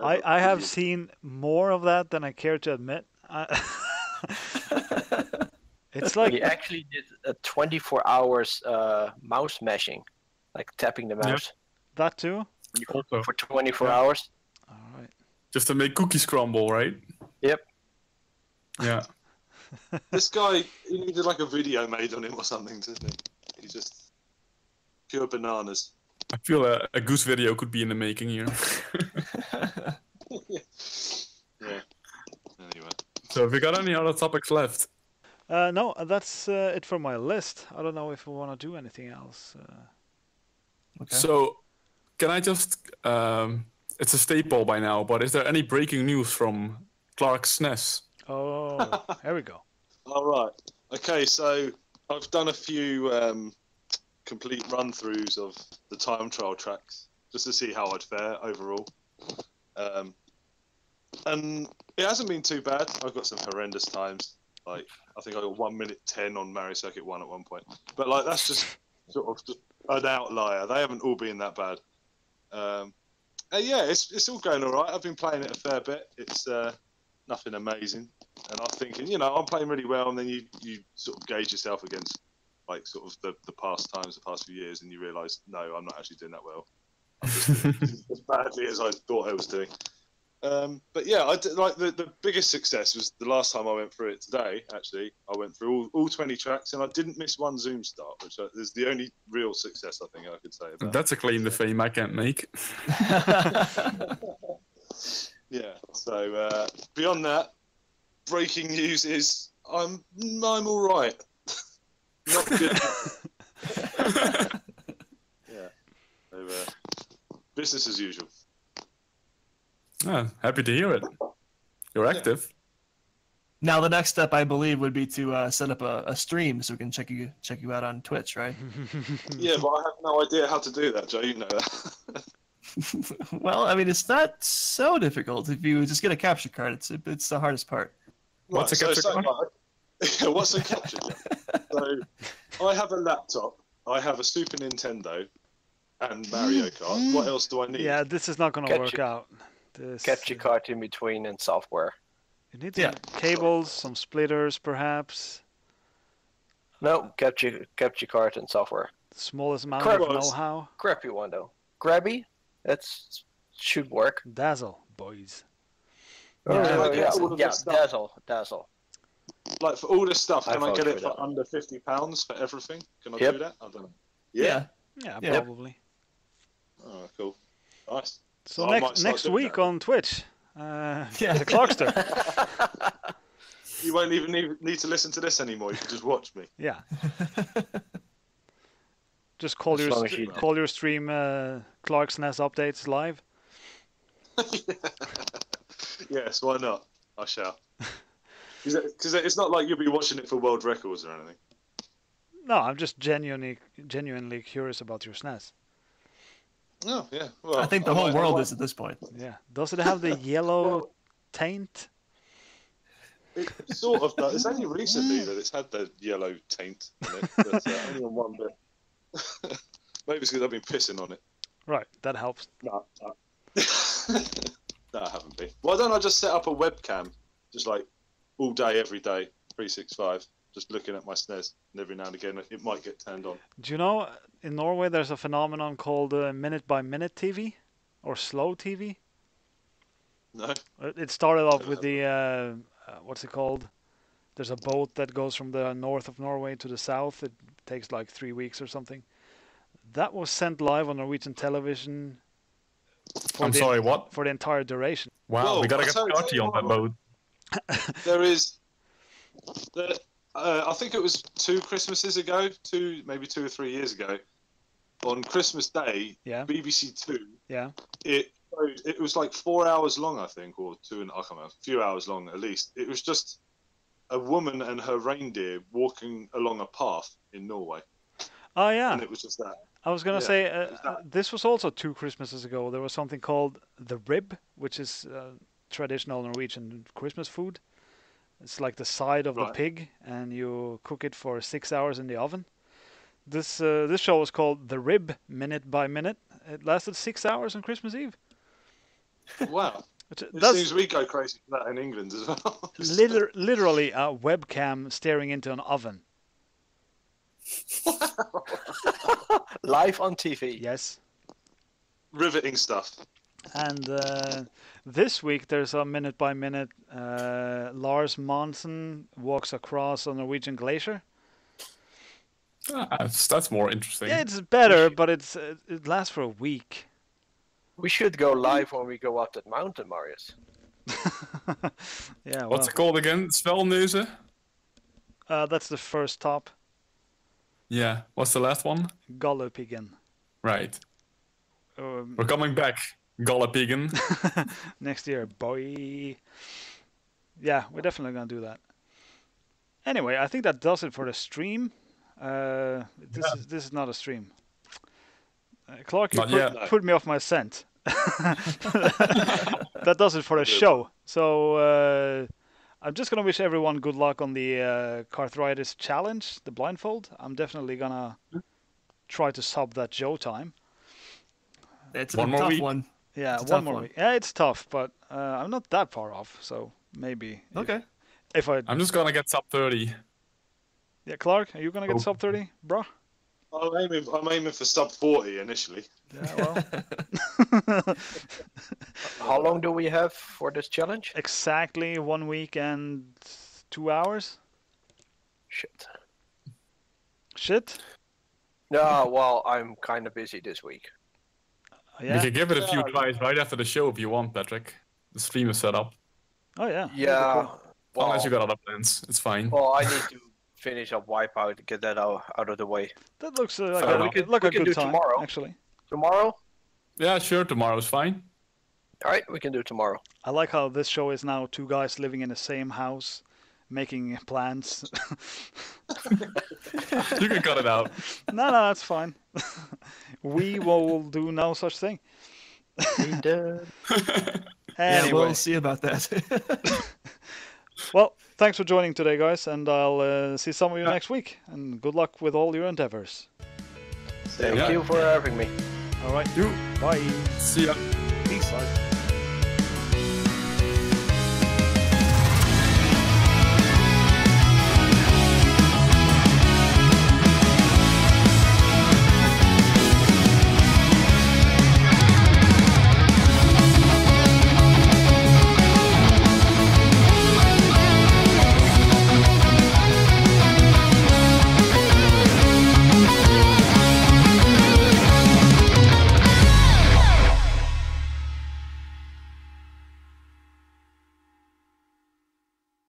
I have seen more of that than I care to admit. It's like He actually did a 24 hours mouse mashing, like tapping the mouse that too. Also, for 24 hours. All right. just to make cookies crumble, right? Yep. Yeah. This guy, he needed like a video made on him or something, didn't he? He just pure bananas. I feel a goose video could be in the making here. Yeah. Anyway. So, have we got any other topics left? No, that's it for my list. I don't know if we want to do anything else. Okay. So, can I just... it's a staple by now, but is there any breaking news from Clark's SNES? Oh, here we go. All right. Okay, so I've done a few complete run-throughs of the time trial tracks just to see how I'd fare overall. And it hasn't been too bad. I've got some horrendous times. Like, I think I got 1 minute 10 on Mario Circuit 1 at one point. But, like, that's just sort of an outlier. They haven't all been that bad. Yeah, it's all going all right. I've been playing it a fair bit. It's nothing amazing. And I'm thinking, you know, I'm playing really well, and then you sort of gauge yourself against, like, sort of the past times, the past few years, and you realise, no, I'm not actually doing that well. I'm just doing as badly as I thought I was doing. But yeah, I did, like the biggest success was the last time I went through it today. Actually, I went through all 20 tracks, and I didn't miss one zoom start, which is the only real success I think I could say about. That's a claim to fame I can't make. Yeah. So beyond that, breaking news is I'm all right. Not good. Yeah. So, business as usual. Ah, happy to hear it. You're active. Now the next step, I believe, would be to set up a stream so we can check you out on Twitch, right? Yeah, but I have no idea how to do that, Joe. You know that. Well, I mean, it's not so difficult if you just get a capture card. It's the hardest part. What's a capture card? What's a capture card? So, I have a laptop. I have a Super Nintendo and Mario Kart. What else do I need? Yeah, this is not going to work out. Capture card in between and software. You need some cables, some splitters, perhaps. No, capture card and software. The smallest amount of know-how. Crappy one though. Grabby, should work. Dazzle, boys. Dazzle. Like for all this stuff, can I get it for under £50 for everything? Can I do that? I don't know. Yeah, probably. Oh, cool. Nice. So next week on Twitch, the Clarkster. You won't even need to listen to this anymore. You can just watch me. Yeah. Just call your stream Clark's SNES updates live. Yes, why not? I shall. Because it's not like you'll be watching it for world records or anything. No, I'm just genuinely curious about your SNES. Oh, yeah. Well, I think the whole world is at this point. Yeah. Does it have the yellow taint? It sort of does. It's only recently that it's had the yellow taint in it. But only on one bit. Maybe it's because I've been pissing on it. Right, that helps. No. No, I haven't been. Why don't I just set up a webcam, just like all day, every day, 365, just looking at my SNES, and every now and again it might get turned on. Do you know in Norway there's a phenomenon called minute-by-minute TV or slow TV? No. It started off with the what's it called? There's a boat that goes from the north of Norway to the south. It takes like 3 weeks or something. That was sent live on Norwegian television. For the entire duration. Wow, Whoa, we gotta get party on that boat. There is, I think it was 2 Christmases ago, maybe 2 or 3 years ago, on Christmas Day, Yeah. BBC Two. Yeah. It was like 4 hours long, I think, or I can't remember, a few hours long at least. It was just a woman and her reindeer walking along a path in Norway. Oh yeah. And it was just that. I was gonna say this was also 2 Christmases ago. There was something called the rib, which is traditional Norwegian Christmas food. It's like the side of the pig, and you cook it for 6 hours in the oven. This show was called The Rib, Minute by Minute. It lasted 6 hours on Christmas Eve. Wow. It seems we go crazy for that in England as well. Literally a webcam staring into an oven. Live on TV. Yes. Riveting stuff. And this week there's a minute by minute. Lars Monsen walks across a Norwegian glacier. That's more interesting. Yeah, it's better, but it lasts for a week. We should go live when we go up that mountain, Marius. Yeah. What's it called again? Svelneuze? That's the first top. Yeah. What's the last one? Galdhøpiggen. Right. We're coming back, Galdhøpiggen. Next year, boy. Yeah, we're definitely gonna do that. Anyway, I think that does it for the stream. This is not a stream. Clark, you put me off my scent. That does it for the show. So I'm just gonna wish everyone good luck on the Karthritis Challenge, the blindfold. I'm definitely gonna try to sub that Joe time. It's a tough one. Yeah, one more week. Yeah, it's tough, but I'm not that far off, so maybe. Okay. I'm just gonna get sub 30. Yeah, Clark, are you gonna get sub 30, bro? I'm aiming for sub 40 initially. Yeah, well. How long do we have for this challenge? Exactly 1 week and 2 hours. Shit? No, well, I'm kind of busy this week. Yeah? We can give it a few tries right after the show if you want, Patrick. The stream is set up. Oh, yeah. Yeah. Well, unless you got other plans, it's fine. Well, I need to finish up Wipeout to get that out of the way. That looks like a good time, tomorrow. Actually. Tomorrow? Yeah, sure. Tomorrow's fine. All right, we can do tomorrow. I like how this show is now 2 guys living in the same house, making plans. You can cut it out. No, that's fine. We will do no such thing. We did. Anyway. Yeah, we'll see about that. Well, thanks for joining today, guys, and I'll see some of you next week. And good luck with all your endeavors. Thank you for having me. All right. You. Bye. See ya. Peace. Bye.